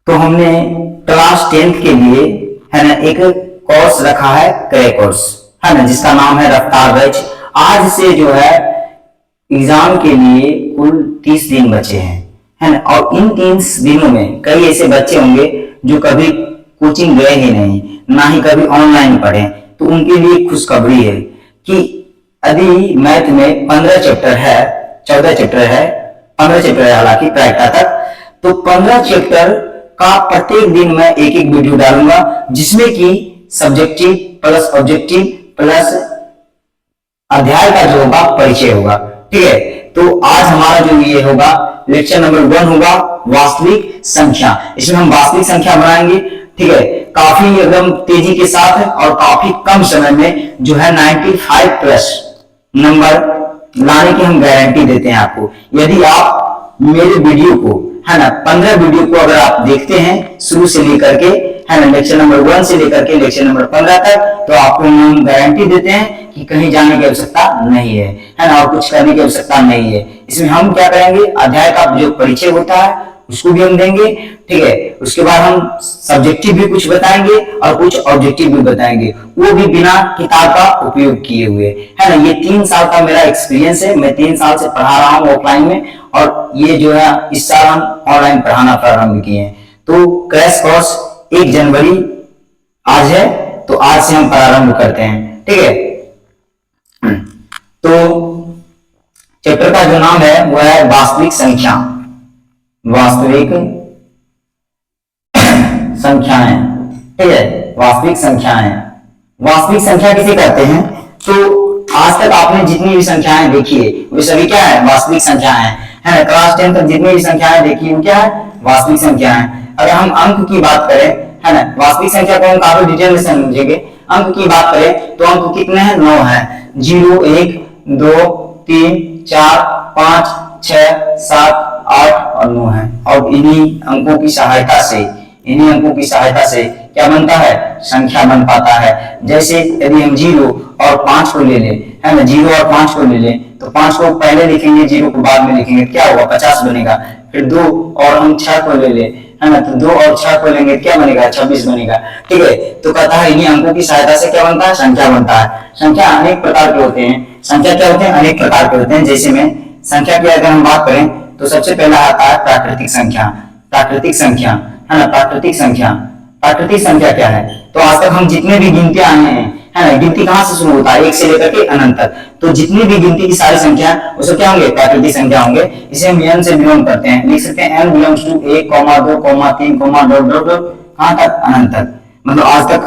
तो हमने class 10th के लिए है ना एक कोर्स रखा है, क्रैक कोर्स है ना, जिसका नाम है रफ्तार बैच। आज से जो है एग्जाम के लिए कुल 30 दिन बचे हैं, है ना। और इन 30 दिनों में कई ऐसे बच्चे होंगे जो कभी कोचिंग गए ही नहीं, ना ही कभी ऑनलाइन पढ़े, तो उनके लिए खुशखबरी है कि यदि मैथ में 15 चैप्टर है, 14 चैप्टर है, 15 चैप्टर है हालांकि प्रायिकता तक, तो 15 चैप्टर का प्रत्येक दिन मैं एक एक वीडियो डालूंगा, जिसमें कि सब्जेक्टिव प्लस ऑब्जेक्टिव प्लस अध्याय का जो होगा परिचय होगा, ठीक है। तो आज हमारा जो ये होगा लेक्चर नंबर 1 होगा वास्तविक संख्या। इसमें हम वास्तविक संख्या बनाएंगे, ठीक है, काफी एकदम तेजी के साथ और काफी कम समय में जो है 95 प्लस नंबर लाने की हम गारंटी देते हैं आपको। यदि आप मेरे वीडियो को है ना 15 वीडियो को अगर आप देखते हैं शुरू से लेकर के है ना लेक्चर नंबर 1 से लेकर के लेक्चर नंबर 15 तक, तो आपको हम गारंटी देते हैं कि कहीं जाने की आवश्यकता नहीं है ना, और कुछ करने की आवश्यकता नहीं है। इसमें हम क्या करेंगे, अध्याय का जो परिचय होता है उसको भी हम देंगे, ठीक है। उसके बाद हम सब्जेक्टिव भी कुछ बताएंगे और कुछ ऑब्जेक्टिव भी बताएंगे, वो भी बिना किताब का उपयोग किए हुए, है ना। ये 3 साल का मेरा एक्सपीरियंस है, मैं 3 साल से पढ़ा रहा हूँ ऑफलाइन में, और ये जो है इस साल हम ऑनलाइन पढ़ाना प्रारंभ किए हैं। तो क्रैश कोर्स 1 जनवरी आज है, तो आज से हम प्रारंभ करते हैं, ठीक है। तो चैप्टर का जो नाम है वो है वास्तविक संख्या, वास्तविक संख्याएं, ठीक है, वास्तविक संख्याएं। वास्तविक संख्या किसे कहते हैं? तो आज तक आपने जितनी भी संख्याएं देखी है वो सभी क्या है, वास्तविक संख्याएं है ना। क्लास 10 तक जितनी भी संख्याएं देखी है वो क्या है, वास्तविक संख्याएं। अगर हम अंक की बात करें है ना, वास्तविक संख्या को हम काफी डिटेल में समझेंगे। अंक की बात करें तो अंक कितने हैं, 9 है। 0 1 2 3 4 5 6 7 8 और 9 है। और इन्हीं अंकों की सहायता से क्या बनता है, संख्या बन पाता है। जैसे यदि हम 0 और 5 को ले लें, है ना, 0 और 5 को ले लें, तो 5 को पहले लिखेंगे, 0 को बाद में लिखेंगे, क्या होगा, 50 बनेगा। फिर 2 और हम 6 को ले लें, है ना, तो 2 और 6 को लेंगे, क्या बनेगा, 26 बनेगा, ठीक है। तो कहता है इन्हीं अंकों की सहायता से क्या बनता है, संख्या बनता है। संख्या अनेक प्रकार के होते हैं, संख्या क्या होते हैं, अनेक प्रकार के होते हैं। जैसे में संख्या की अगर हम बात करें तो सबसे पहला आता है प्राकृतिक संख्या। प्राकृतिक संख्या है ना, प्राकृतिक संख्या। प्राकृतिक संख्या क्या है, तो आज तक हम जितने भी गिनतियां आए हैं, है ना, गिनती कहां से शुरू होता है, 1 से लेकर के अनंत तक, तो जितनी भी गिनती की सारी संख्या वो सब क्या होंगे, प्राकृतिक संख्या होंगे। इसे हम n से बिलोंग करते हैं, लिख सकते हैं n बिलोंग्स टू 1, 2, 3, कहां तक, अनंत तक। मतलब आज तक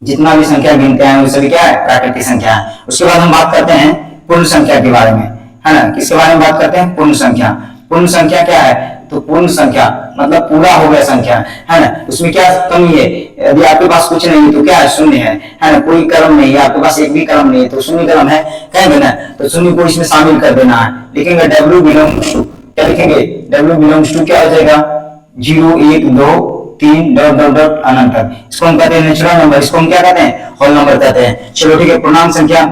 जितना भी संख्या गिनते हैं वो सभी क्या है, प्राकृतिक संख्या है। उसके बाद हम बात करते हैं पूर्ण संख्या के बारे में, है ना। किसके बारे में बात करते हैं, पूर्ण संख्या। पूर्ण संख्या क्या है, तो पूर्ण संख्या मतलब पूरा हो गया संख्या, है ना। उसमें क्या कमी है, यदि आपके पास कुछ नहीं तो क्या है, शून्य है ना, कोई क्रम नहीं है, आपके पास एक भी क्रम नहीं है तो शून्य क्रम है, कहेंगे ना, तो शून्य को इसमें शामिल कर देना है। लिखेंगे W बिलोंग्स टू, क्या लिखेंगे, W बिलोंग्स टू क्या हो जाएगा, 0 1 2 3 डॉट डॉट डॉट अनंत तक। इसको हम कहते हैं नेचुरल नंबर, इसको हम क्या कहते हैं, होल नंबर कहते हैं। चलो ठीक है, पूर्णांक संख्या,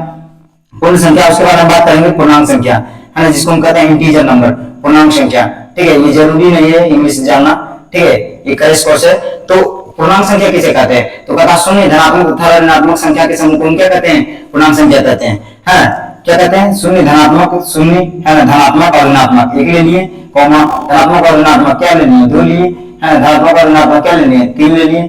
पूर्ण संख्या। उसके बाद हम बात करेंगे पूर्णांक संख्या, है ना, जिसको हम कहते हैं इंटीजर नंबर, पूर्णांक संख्या, ठीक है। ये जरूरी नहीं है इंग्लिश जानना, ठीक है, ये क्रैश कोर्स है। तो पूर्णांक संख्या किसे कहते हैं, तो कहता शून्य धनात्मक तथा ऋणात्मक संख्या के समूह को हम क्या कहते हैं, पूर्णांक संख्या कहते हैं, है ना। क्या कहते हैं, शून्य धनात्मक, शून्य है ना, धनात्मक और ऋणात्मक एक ले लिए, कॉमा धनात्मक और ऋणात्मक क्या ले लिए, 2 लिए, है ना, धनात्मक और ऋणात्मक क्या ले लिए, 3 ले लिए,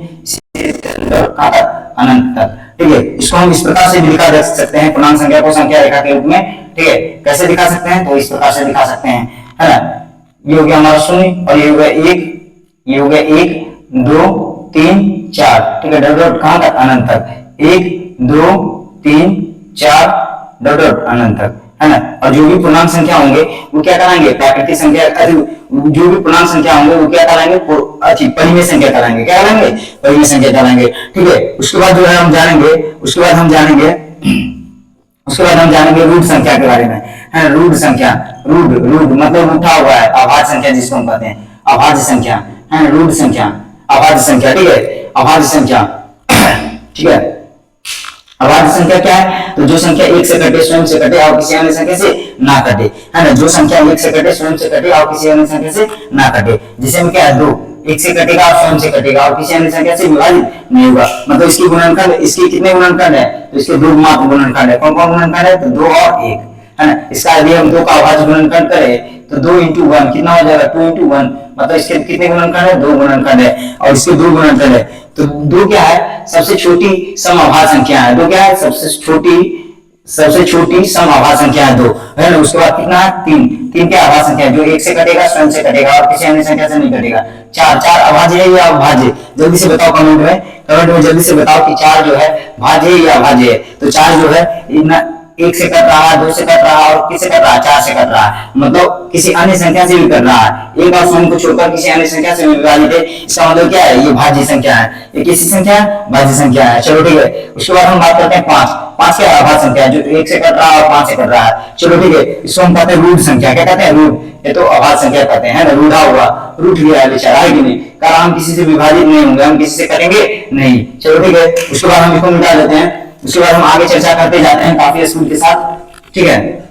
अनंत तक, ठीक है। इसको हम इस प्रकार से भी दिखा दे सकते हैं, पूर्णांक संख्या को संख्या रेखा के रूप में, ठीक है। कैसे दिखा सकते हैं, तो इस प्रकार से दिखा सकते हैं, है ना। ये हो गया हमारा शून्य और ये हो गया 1, ये हो गया 1 2 3 4, ठीक है, डॉट डॉट कहां तक, अनंत तक, 1 2 3 4 डॉट डॉट अनंत तक, है ना। और जो भी पूर्णांक संख्या होंगे वो क्या कराएंगे, प्राकृतिक संख्या, जो भी पूर्णांक संख्या होंगे वो क्या कराएंगे, परिमेय संख्या कराएंगे, क्या कराएंगे, परिमेय संख्या कराएंगे, ठीक है। उसके बाद जो है हम जानेंगे, उसके बाद हम जानेंगे रूट संख्या के बारे में, है, रूट संख्या। रूट मतलब उठा हुआ है, अभाज्य संख्या जिसको हम कहते हैं, अभाज्य संख्या, है, रूट संख्या, अभाज्य संख्या, ठीक है, अभाज्य संख्या, ठीक है। अभाज्य संख्या क्या है, तो जो संख्या 1 से कटे, स्वयं से कटे और किसी अन्य संख्या से ना कटे, है ना। जो संख्या 1 से कटे, स्वयं से कटे और किसी अन्य संख्या से ना कटे। जैसे में क्या है, 2 एक से कटेगा और स्वयं से कटेगा और किसी अन्य संख्या से विभाजित नहीं होगा। मतलब इसकी गुणनखंड, इसके कितने गुणनखंड है, तो इसके दो मात्र गुणनखंड है। कौन कौन गुणनखंड है, तो 2 और 1 है ना। इसका यदि हम 2 का अभाज्य गुणनखंड करें तो 2 into 1 कितना हो जाएगा, 2 into 1, मतलब इसके कितने गुणनखंड है, 2 गुणनखंड है और इसके 2 गुणनखंड है। तो 2 क्या है, सबसे छोटी समअभाज्य संख्या है। 2 क्या है, सबसे छोटी समअभाज्य संख्या है 2, है ना। उसके बाद कितना है, 3 क्या अभाज्य संख्या है जो 1 से कटेगा, स्वयं से कटेगा और किसी अन्य संख्या से नहीं कटेगा। 4 अभाज्य है या अभाज्य, जल्दी से बताओ कमेंट में जल्दी से बताओ कि 4 जो है भाज्य है या अभाज्य है। तो 4 जो है 1 से कट रहा है, 2 से कट रहा है और किससे कट रहा है, 4 से कट रहा है, मतलब किसी अन्य संख्या से भी कट रहा है। एक और स्वयं को छोड़कर किसी अन्य संख्या से विभाजित है, इसका मतलब क्या है, ये भाज्य संख्या है। ये किसी संख्या है, भाज्य संख्या है। चलो ठीक है, उसके बाद हम बात करते हैं 5 क्या अभाज्य संख्या है जो 1 से कट रहा है और 5 से कट रहा है। चलो ठीक है, इसको हम कहते हैं रूट संख्या। क्या कहते हैं, रूट, ये तो अभाज्य संख्या कहते हैं ना, रूढ़ा हुआ, रूठ गया है बेचारा, है कि नहीं, कारण हम किसी से विभाजित नहीं होंगे, हम किसी से करेंगे नहीं। चलो ठीक है, उसके बाद हम इसको मिटा देते हैं। उसके बाद हम आगे चर्चा करते जाते हैं काफी स्कूल के साथ, ठीक है।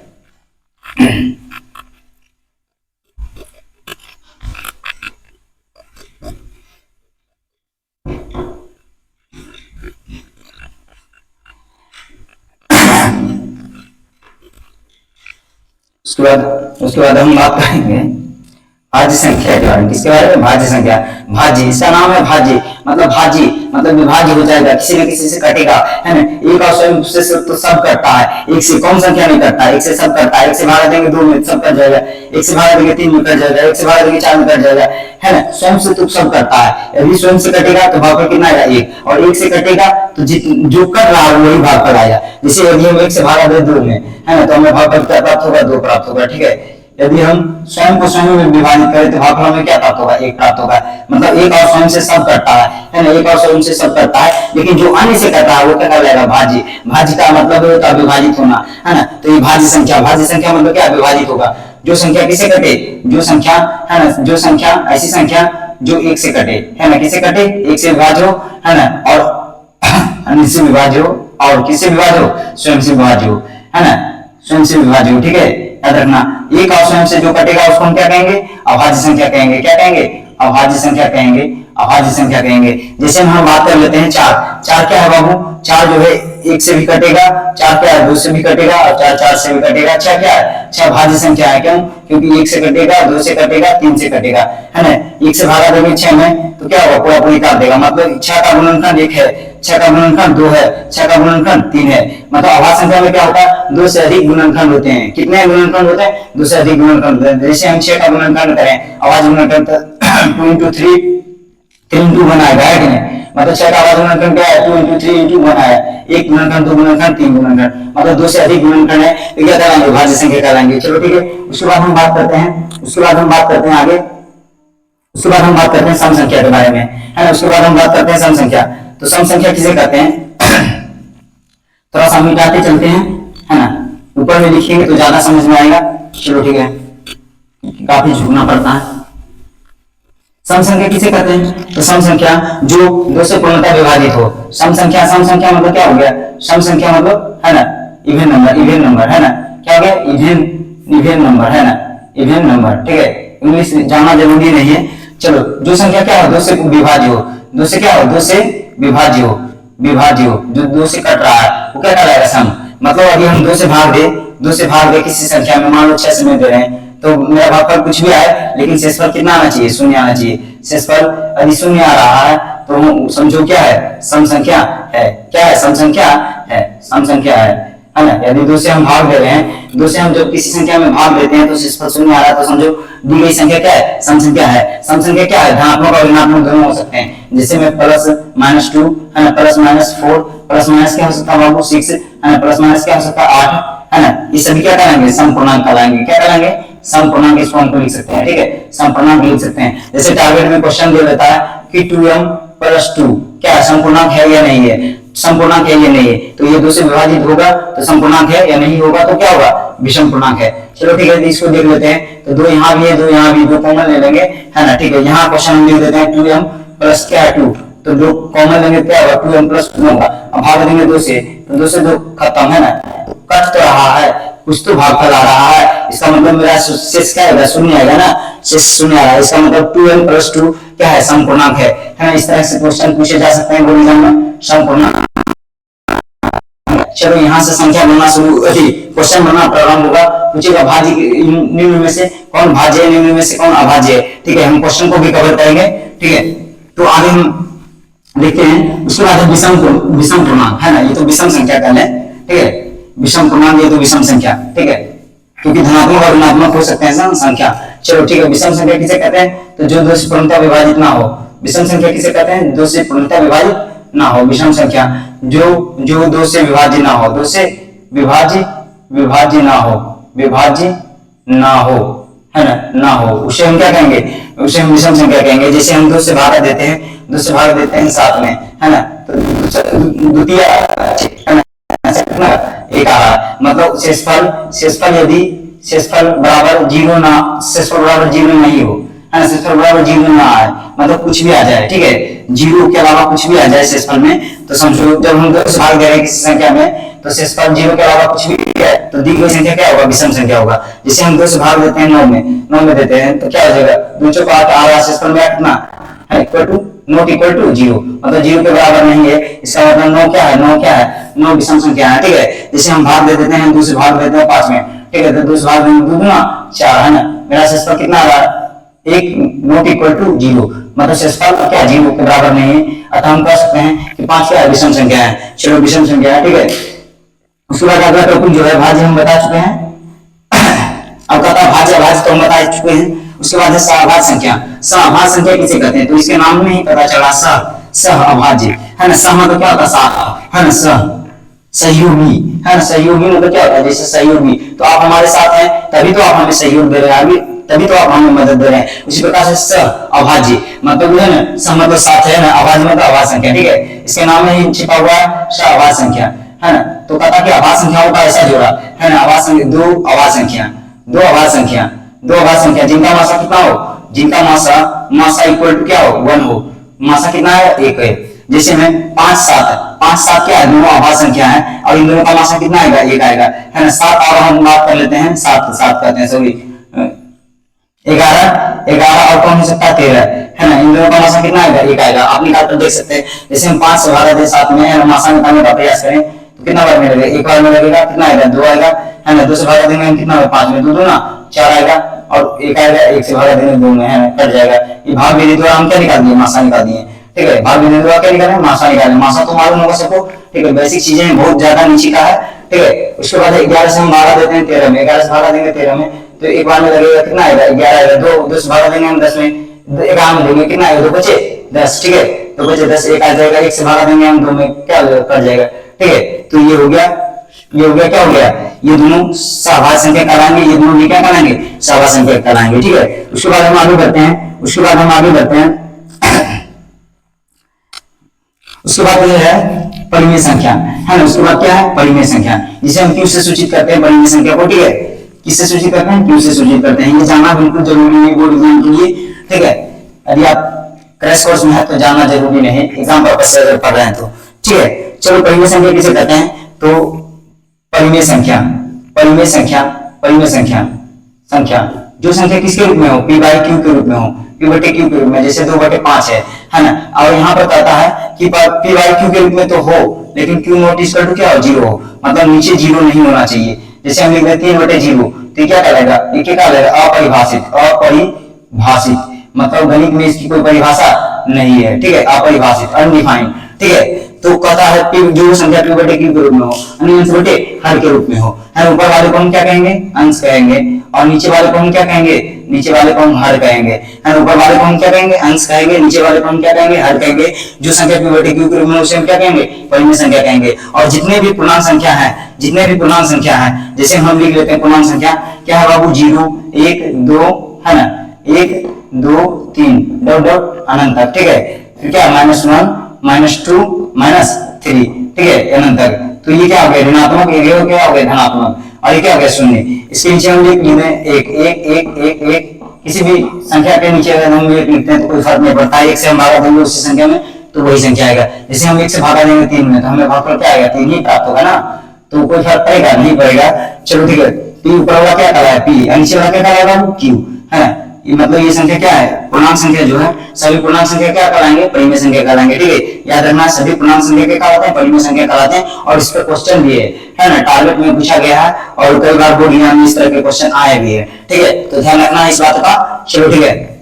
उसके बाद हम बात करेंगे भाज्य संख्या के बारे में। किसके बारे में, भाज्य संख्या। भाज्य, इसका नाम है भाज्य, मतलब भाज्य मतलब विभाज्य हो जाएगा, किसी न किसी से कटेगा, है ना। एक और स्वयं से तो सब करता है, एक से कौन संख्या नहीं करता, एक से सब करता है। एक से भागा देंगे 2 में सब कट जाएगा, एक से भागा देंगे 3 में कट जाएगा, एक से भागा देंगे 4 में कट जाएगा, है ना। स्वयं से तो सब करता है। यदि स्वयं से कटेगा तो भागफल कितना आएगा, 1, और 1 से कटेगा तो जो कट रहा है वही भागफल आएगा। जैसे यदि हम 1 से भागा दे 2 में, है ना, तो हमें भागफल क्या प्राप्त होगा, 2 प्राप्त होगा, ठीक है। यदि हम स्वयं को स्वयं में विभाजित करें तो भागफल में क्या प्राप्त होगा, 1 प्राप्त होगा। मतलब एक और स्वयं से सब करता है ना, एक और स्वयं से सब करता है, लेकिन जो अन्य से करता है वो क्या कहलाएगा, भाज्य। भाज्य का मतलब होता है विभाजित होना, है ना। तो ये भाज्य संख्या, भाज्य संख्या मतलब क्या, विभाजित होगा। जो संख्या किसे कटे, जो संख्या, है ना, जो संख्या, ऐसी संख्या जो 1 से कटे, है ना, किसे कटे, 1 से विभाज्य हो, है ना, और अन्य से विभाज्य हो, और किससे विभाज्य हो, स्वयं से विभाज्य हो, है ना, स्वयं से विभाज्य हो, ठीक है। याद रखना, एक और स्वयं से जो कटेगा उसको हम क्या कहेंगे, अभाज्य संख्या कहेंगे। क्या कहेंगे, अभाज्य संख्या कहेंगे, अभाज्य संख्या कहेंगे। जैसे हम बात कर लेते हैं 4 क्या है बाबू, 4 जो है 1 से भी कटेगा, 4 क्या है 2 से भी कटेगा और 4 से भी कटेगा। 6 क्या है, 6 भाज्य संख्या है। क्यों, क्योंकि 1 से कटेगा, 2 से कटेगा, 3 से कटेगा, है ना। 1 से भागा देंगे 6 में तो क्या होगा, पूरा पूरी काट देगा। मतलब 6 का गुणनखंड 1 है, 6 का गुणनखंड 2 है, 6 का गुणनखंड 3 है। मतलब अभाज्य संख्या में क्या होता है, 2 से अधिक गुणनखंड होते हैं। कितने गुणनखंड होते हैं, 2 से अधिक गुणनखंड होते हैं। जैसे हम 6 का गुणनखंड करें, अभाज्य गुणनखंड 2 into 3 3 into 1 आएगा, है कि नहीं। मतलब 6 का अभाज्य गुणनखंड क्या है, 2 into 3 into 1 आया, 1 गुणनखंड, 2 गुणनखंड, 3 गुणनखंड, मतलब 2 से अधिक गुणनखंड है तो क्या कहलाएंगे, भाज्य संख्या कहलाएंगे। चलो ठीक है, उसके बाद हम बात करते हैं आगे, उसके बाद हम बात करते हैं सम संख्या के बारे में, है ना। उसके बाद हम बात करते हैं सम संख्या। तो सम संख्या किसे कहते हैं, थोड़ा सा मिटाते चलते हैं, है ना, ऊपर में लिखेंगे तो ज्यादा समझ में आएगा। चलो ठीक है, काफी झुकना पड़ता है। सम संख्या किसे कहते हैं, तो सम संख्या जो 2 से पूर्णतः विभाजित हो। सम संख्या मतलब क्या हो गया, सम संख्या मतलब, है ना, इवन नंबर, है ना। क्या हो गया, इवन नंबर, है ना, इवन नंबर, ठीक है। इंग्लिश जानना जरूरी नहीं है। चलो, जो संख्या क्या हो, 2 से विभाज्य हो, 2 से क्या हो, 2 से विभाज्य हो, जो 2 से कट रहा है वो क्या कहलाएगा, सम। मतलब अभी हम 2 से भाग दे किसी संख्या में, मान लो 6 से में दे रहे हैं, तो मेरा भागफल कुछ भी आए लेकिन शेषफल कितना आना चाहिए, 0 आना चाहिए। शेषफल यदि 0 आ रहा है तो समझो क्या है, सम संख्या है। क्या है, सम संख्या है, सम संख्या है ना। यदि 2 से हम भाग दे रहे हैं, 2 से हम जब किसी संख्या में भाग देते हैं तो शेषफल 0 आ रहा है तो समझो दी गई संख्या क्या है, सम संख्या है। सम संख्या क्या है, धनात्मक और ऋणात्मक दोनों हो सकते हैं। जैसे में प्लस माइनस 2, है ना, प्लस माइनस 4, प्लस माइनस क्या हो सकता है बाबू, 6, है ना, प्लस माइनस क्या हो सकता है, 8, है ना। ये सभी क्या कहलाएंगे, सम पूर्णांक कहलाएंगे। क्या कहलाएंगे, सम पूर्णांक। इसको हम लिख सकते हैं, ठीक है, सम पूर्णांक लिख सकते हैं। जैसे टारगेट में क्वेश्चन दे देता है कि 2m + 2 क्या सम पूर्णांक है या नहीं है, सम पूर्णांक है या नहीं है, तो ये 2 से विभाजित होगा तो सम पूर्णांक है या नहीं होगा, तो क्या होगा, विषम पूर्णांक है। चलो ठीक है, इसको देख लेते हैं। तो 2 यहाँ भी है, 2 यहाँ भी, 2 कॉमन ले लेंगे, है ना, ठीक है। यहाँ क्वेश्चन हम लिख देते हैं 2m + क्या 2, तो 2 कॉमन लेंगे क्या होगा, 2m + 2 होगा। अब भाग देंगे 2 से, तो 2 से 2 खत्म, है ना, कट तो रहा है कुछ तो भागफल आ रहा है, इसका मतलब मेरा शेष क्या आएगा, शून्य आएगा ना, शेष शून्य आ रहा है, इसका मतलब 2n + 2 क्या है, समपूर्णांक है ना। इस तरह से क्वेश्चन पूछे जा सकते हैं बोर्ड एग्जाम में समपूर्णांक। चलो यहाँ से संख्या बनना शुरू, क्वेश्चन बनना प्रारंभ होगा। पूछेगा भाज्य निम्न में से कौन भाज्य है, निम्न में से कौन अभाज्य है, ठीक है। हम क्वेश्चन को भी कवर करेंगे, ठीक है। तो आगे हम देखते हैं, उसके बाद विषम पूर्णांक है ना, ये तो विषम संख्या कर लें, ठीक है। विषम पूर्णांक ये तो विषम संख्या, ठीक है, क्योंकि धनात्मक और ऋणात्मक हो सकते हैं संख्या। चलो ठीक है, विषम संख्या किसे कहते हैं, तो जो 2 से पूर्णतः विभाजित ना हो। विषम संख्या किसे कहते हैं, 2 से पूर्णतः विभाजित ना हो। विषम संख्या जो 2 से विभाज्य ना हो, 2 से विभाज्य ना हो है ना हो, उसे हम क्या कहेंगे, उसे हम विषम संख्या कहेंगे। जैसे हम 2 से भागा देते हैं, 2 से भाग देते हैं 7 में, है ना, तो द्वितीय है ना, एक आ रहा, मतलब शेषफल यदि शेषफल बराबर 0 ना, शेषफल बराबर 0 नहीं हो, है ना, शेषफल बराबर 0 ना आए, मतलब कुछ भी आ जाए, ठीक है, 0 के अलावा कुछ भी आ जाए शेषफल में, तो समझो जब हम 2 से भाग दे रहे हैं किसी संख्या में, तो शेषफल 0 के अलावा कुछ भी है, तो दी गई संख्या क्या होगा, विषम संख्या होगा। जैसे हम 2 से भाग देते हैं 9 में देते हैं, तो क्या हो जाएगा, 2 चौक 8 आ रहा है, शेषफल में कितना है, नॉट इक्वल टू 0, मतलब 0 के बराबर नहीं है, इसका मतलब 9 क्या है, 9 विषम संख्या है, ठीक है। जैसे हम भाग दे देते हैं, 2 से भाग देते हैं 5 में, ठीक है, तो 2 से भाग देंगे 2 गुना 4, है ना, मेरा शेषफल कितना आ रहा है, 1 नॉट इक्वल टू 0, मतलब शेषफल क्या 0 के बराबर नहीं है। अतः हम कह सकते हैं कि 5 क्या है, विषम संख्या है। चलो विषम संख्या है, ठीक है। उसके बाद अगला टॉपिक जो है भाज्य, हम बता चुके हैं। अब कहता है भाज्य तो हम बता चुके हैं। उसके बाद है सहअभाज्य संख्या। सहअभाज्य संख्या किसे कहते हैं, तो इसके नाम में ही पता चला, सहअभाज्य है ना। सह मतलब क्या होता है, साथ है ना, सहयोगी है ना, सहयोगी मतलब क्या होता है, जैसे सहयोगी, तो आप हमारे साथ हैं तभी तो आप हमें सहयोग दे रहे हैं, तभी तो आप हमें मदद दे रहे हैं। उसी प्रकार से सहअभाज्य मतलब है ना, सह मतलब साथ है ना, अभाज्य मतलब अभाज्य संख्या, ठीक है। इसके नाम में ही छिपा हुआ है सहअभाज्य संख्या, है ना। तो कहता कि अभाज्य संख्याओं का ऐसा जोड़ा है ना, दो अभाज्य संख्या जिनका मासा कितना हो, जिनका मासा इक्वल टू क्या हो, 1 हो, मासा कितना है, 1 है। जैसे में 5 7 क्या है, दोनों अभाज्य संख्या है, और इन दोनों का मासा कितना आएगा, 1 आएगा, है ना। 7 और हम बात कर लेते हैं, 7 कहते हैं, सॉरी 11 और कौन हो सकता है, 13 है ना। इन दोनों का मासा कितना आएगा, 1 आएगा। आप निकाल कर देख सकते हैं। जैसे हम 5 से भागा दें 7 में, है ना, मासा निकालने का प्रयास करें तो कितना बार में लगेगा, 1 बार में लगेगा, कितना आएगा, 2 आएगा, है ना। 2 से भागा देंगे हम, कितना 5 में 2 दूना 4 आएगा, और 1 आएगा, 1 से भागा देंगे 2 में, है ना, कट जाएगा। ये भाग विधि द्वारा हम क्या निकाल दिए, मासा निकाल दिए, ठीक है। भाग विधि द्वारा क्या निकाले, मासा निकाले। मासा तो मालूम होगा सबको, ठीक है, बेसिक चीजें बहुत ज्यादा नीचे का है, ठीक है। उसके बाद 11 से हम भागा देते हैं 13 में, 11 से भागा देंगे 13 में, तो 1 बार में लगेगा, कितना आएगा, 11 आएगा। 2 से भागा देंगे हम 10 में, 11 में देंगे, कितना आएगा, 2 बचे 10, ठीक है, 2 बचे 10, 1 आ जाएगा। 1 से भागा देंगे हम 2 में, क्या कर जाएगा, ठीक है। तो ये हो गया, क्या हो गया, ये दोनों सहअभाज्य संख्या कहलाएंगे, ये दोनों भी क्या कहलाएंगे, सहअभाज्य संख्या कहलाएंगे, ठीक है। उसके बाद हम आगे बढ़ते हैं, उसके बाद ये है परिमेय संख्या, है ना। उसके बाद क्या है, परिमेय संख्या, जिसे हम क्यों से सूचित करते हैं, परिमेय संख्या को, ठीक है। किससे सूचित करते हैं, क्यों से सूचित करते हैं। ये जानना बिल्कुल जरूरी है बोर्ड एग्जाम के लिए, ठीक है। यदि आप क्रैश कोर्स में है तो जानना जरूरी नहीं, एग्जाम पर्पस से अगर पढ़ रहे हैं तो, ठीक है। चलो परिमेय संख्या किसे कहते हैं, तो परिमेय संख्या जो संख्या किसके रूप में हो, p by q के रूप में हो, p बटे q के रूप में, जैसे 2/5 है ना। और यहाँ पर कहता है कि p by q के रूप में तो हो, लेकिन q नॉट इक्वल टू क्या हो, 0 हो, मतलब नीचे 0 नहीं होना चाहिए। जैसे हम लिख देते हैं 3/0, तो क्या कहलाएगा, ये क्या कहलाएगा, अपरिभाषित, मतलब गणित में इसकी कोई परिभाषा नहीं है, ठीक है, अपरिभाषित, अनडिफाइंड, ठीक है। तो कहता है जो संख्या p बटे q के रूप में हो, अंश बटे हर के रूप में हो, है। ऊपर वाले को हम क्या कहेंगे, अंश कहेंगे, और नीचे वाले को हम क्या कहेंगे, नीचे वाले को हम हर कहेंगे, है। ऊपर वाले को हम क्या कहेंगे, अंश कहेंगे, नीचे वाले को हम क्या कहेंगे, हर कहेंगे। जो संख्या p बटे q के रूप में उसे हम क्या कहेंगे, परिमेय संख्या कहेंगे। और जितने भी पूर्णांक संख्या है, जैसे हम लिख लेते हैं पूर्णांक संख्या क्या है बाबू, 0 1 2, है ना, 1 2 3 डॉट डॉट अनंत तक, ठीक है। फिर क्या, -1 -2 -3, ठीक है, अनंत तक। तो ये क्या हो गया, ऋणात्मक, ये क्या हो गया, धनात्मक, और ये क्या हो गया, 0। इसके नीचे हम लिख लेते हैं 1 1 1 1 1, किसी भी संख्या के नीचे अगर हम 1 लिखते हैं तो कोई फर्क नहीं पड़ता, 1 से हम भागा देंगे उसी संख्या में तो वही संख्या आएगा। जैसे हम 1 से भागा देंगे 3 में, तो हमें भागफल क्या आएगा, 3 ही प्राप्त होगा ना, तो कोई फर्क पड़ेगा नहीं पड़ेगा। चलो ठीक है, पी ऊपर वाला क्या कहलाएगा पी, नीचे वाला क्या कहलाएगा क्यू, है ना। ये मतलब ये संख्या क्या है, पूर्णांक संख्या जो है, सभी पूर्णांक संख्या क्या कहलाएंगे, परिमेय संख्या कहलाएंगे। ठीक है, याद रखना सभी पूर्णांक संख्या क्या कहलाते हैं, परिमेय संख्या कहलाते हैं। और इस पर क्वेश्चन भी है ना, टारगेट में पूछा गया है और कई बार बोर्ड एग्जाम में इस तरह के क्वेश्चन आए भी है। ठीक है, तो ध्यान रखना इस बात का। चलो ठीक है,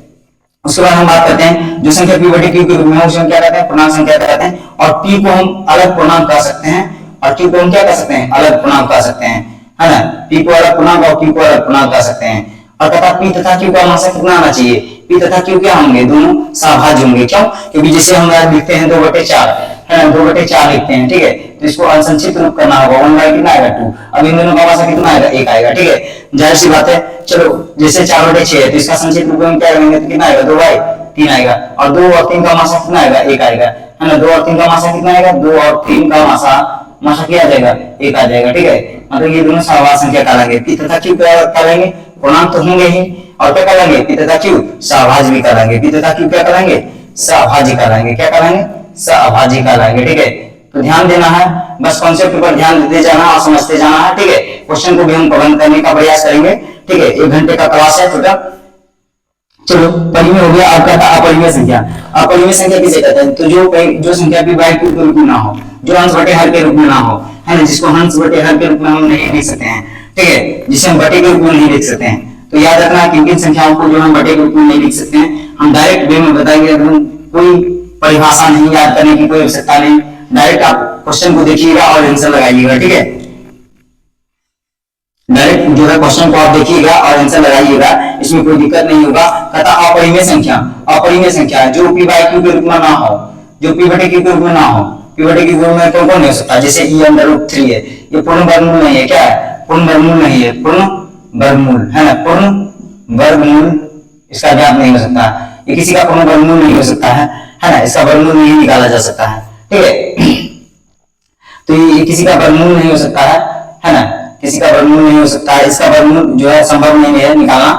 उसके बाद हम बात करते हैं जो संख्या p बटे q के रूप में है, उसे हम क्या कहते हैं, पूर्णांक संख्या कहते हैं। और p को हम अलग पूर्णांक कह सकते हैं और q को हम क्या कह सकते हैं, अलग पूर्णांक कह सकते हैं, है ना। p को अलग पूर्णांक और q को अलग पूर्णांक कह सकते हैं। और तथा p तथा q का मात्रा कितना आना चाहिए, p तथा q क्या होंगे, दोनों सहभाज्य होंगे। क्यों, क्योंकि जैसे हम लिखते हैं 2/4, है ना, 2/4 लिखते हैं। ठीक है, तो इसको संक्षिप्त रूप करना होगा, 1 कितना आएगा 2। अब इन दोनों का मात्रा कितना आएगा, 1 आएगा। ठीक है, जाहिर सी बात है। चलो जैसे 4/6 है तो इसका संक्षिप्त रूप में क्या करेंगे, तो कितना आएगा, 2/3 आएगा। और 2 और 3 का मात्रा कितना आएगा, 1 आएगा, है ना। 2 और 3 का मात्रा कितना आएगा, 2 और 3 का मात्रा क्या आ जाएगा, 1 आ जाएगा। ठीक है, मतलब ये दोनों सहवास संख्या कहलाएंगे। p तथा q क्या कहलाएंगे, पूर्णांक तो होंगे ही, और क्या कहलाएंगे, p तथा q सहभाज्य भी कहलाएंगे। p तथा q क्या कहलाएंगे, सहभाज्य कहलाएंगे। क्या कहलाएंगे, सहभाज्य कहलाएंगे। ठीक है, तो ध्यान देना है, बस कॉन्सेप्ट पर ध्यान देते जाना और समझते जाना है। ठीक है, क्वेश्चन को भी हम कवर करने का प्रयास करेंगे। ठीक है, 1 घंटे का क्लास है टोटल। चलो परिमेय हो गया, आपका था अपरिमेय संख्या। अपरिमेय संख्या किसे कहते हैं, तो जो संख्या p बाय q के रूप में ना हो, जो अंश बटे हर के रूप में ना हो, है ना, जिसको अंश बटे हर के रूप में हम नहीं लिख सकते हैं। ठीक है, जिसे हम बटे के रूप में नहीं लिख सकते हैं। तो याद रखना किन किन संख्याओं को जो हम बटे के रूप में नहीं लिख सकते हैं, हम डायरेक्ट वे में बताएंगे। हम कोई परिभाषा नहीं याद करने की कोई आवश्यकता नहीं, डायरेक्ट आप क्वेश्चन को देखिएगा और आंसर लगाइएगा। ठीक है, डायरेक्ट जो है क्वेश्चन को आप देखिएगा और आंसर लगाइएगा, इसमें कोई दिक्कत नहीं होगा। तथा अपरिमेय संख्या, अपरिमेय संख्या जो p बाय q के रूप में ना हो, जो p बटे q के रूप में ना हो, p बटे q के रूप में कौन कौन नहीं हो सकता, जैसे e√3 है, ये पूर्ण वर्गमूल नहीं है। क्या है, पूर्ण वर्गमूल नहीं है, पूर्ण वर्गमूल, है ना, पूर्ण वर्गमूल इसका ज्ञात नहीं हो सकता, ये किसी का पूर्ण वर्गमूल नहीं हो सकता है ना, इसका वर्गमूल नहीं निकाला जा सकता है। ठीक है, तो ये किसी का वर्गमूल नहीं हो सकता है ना, किसी का वर्गमूल नहीं हो सकता है। इसका वर्गमूल जो है संभव नहीं है निकालना,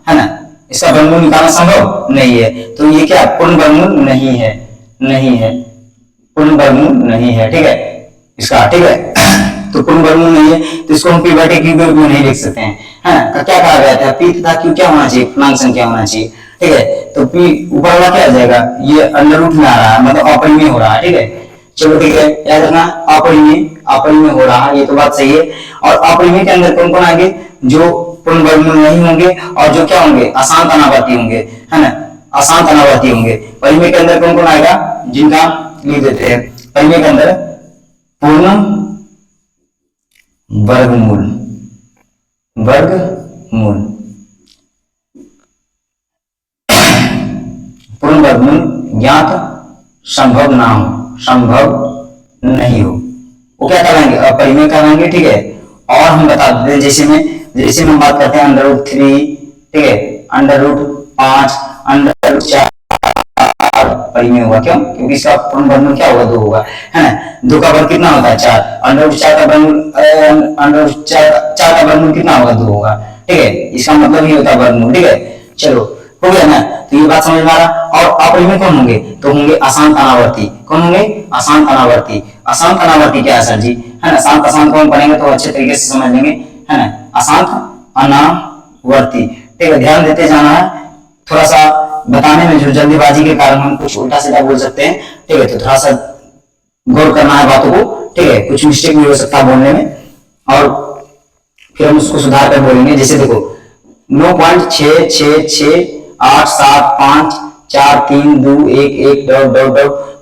है ना, इसका वर्गमूल निकालना संभव नहीं है। तो ये क्या पूर्ण वर्गमूल नहीं है, नहीं है, पूर्ण वर्गमूल नहीं है। ठीक है, इसका, ठीक है, तो पूर्ण वर्गमूल नहीं है, तो इसको हम p बटे q के रूप में नहीं लिख सकते हैं, है ना। क्या कहा गया था, p तथा q क्या होना चाहिए, पूर्णांक संख्या होना चाहिए। ठीक है, तो p ऊपर वाला क्या आ जाएगा, ये अंडर रूट में आ रहा है, मतलब अपरिमेय हो रहा है। ठीक है, चलो ठीक है, याद रखना अपरिमेय, अपरिमेय हो रहा है, ये तो बात सही है। और अपरिमेय के अंदर कौन कौन आएंगे, जो पूर्ण वर्गमूल नहीं होंगे और जो क्या होंगे, अशांत अनावर्ती होंगे, है ना, अशांत अनावर्ती होंगे। परिमेय के अंदर कौन कौन आएगा, जिनका लिख देते हैं, परिमेय के अंदर पूर्ण वर्गमूल, वर्गमूल, पूर्ण वर्गमूल ज्ञात संभव ना हो, संभव नहीं हो, वो क्या कहलाएंगे, अपरिमेय कहलाएंगे। ठीक है, और हम बता देते हैं, जैसे हम बात करते हैं √3, ठीक है, √5, √4 परिमेय होगा। क्यों, क्योंकि इसका पूर्ण वर्गमूल क्या होगा, 2 होगा, है ना। 2 का वर्ग कितना होता है, 4, √4 का वर्गमूल, √4 का वर्गमूल कितना होगा, 2 होगा। ठीक है, इसका मतलब ही होता है वर्गमूल। ठीक है, चलो हो गया ना, तो ये बात समझ में आ रहा। और अपरिमेय कौन होंगे, तो होंगे अशांत अनावर्ती। कौन होंगे, अशांत अनावर्ती। अशांत अनावर्ती क्या है सर जी, है ना, शांत अशांत को हम पढ़ेंगे तो अच्छे तरीके से समझ लेंगे, है ना, अशांत अनावर्ती। ठीक है, ध्यान देते जाना है, थोड़ा सा बताने में जो जल्दीबाजी के कारण हम कुछ उल्टा सीधा बोल सकते हैं। ठीक है, तो थोड़ा सा गौर करना है बातों को। ठीक है, कुछ मिस्टेक भी हो सकता है बोलने में, और फिर हम उसको सुधार कर बोलेंगे। जैसे देखो 9.6668753 2 1 1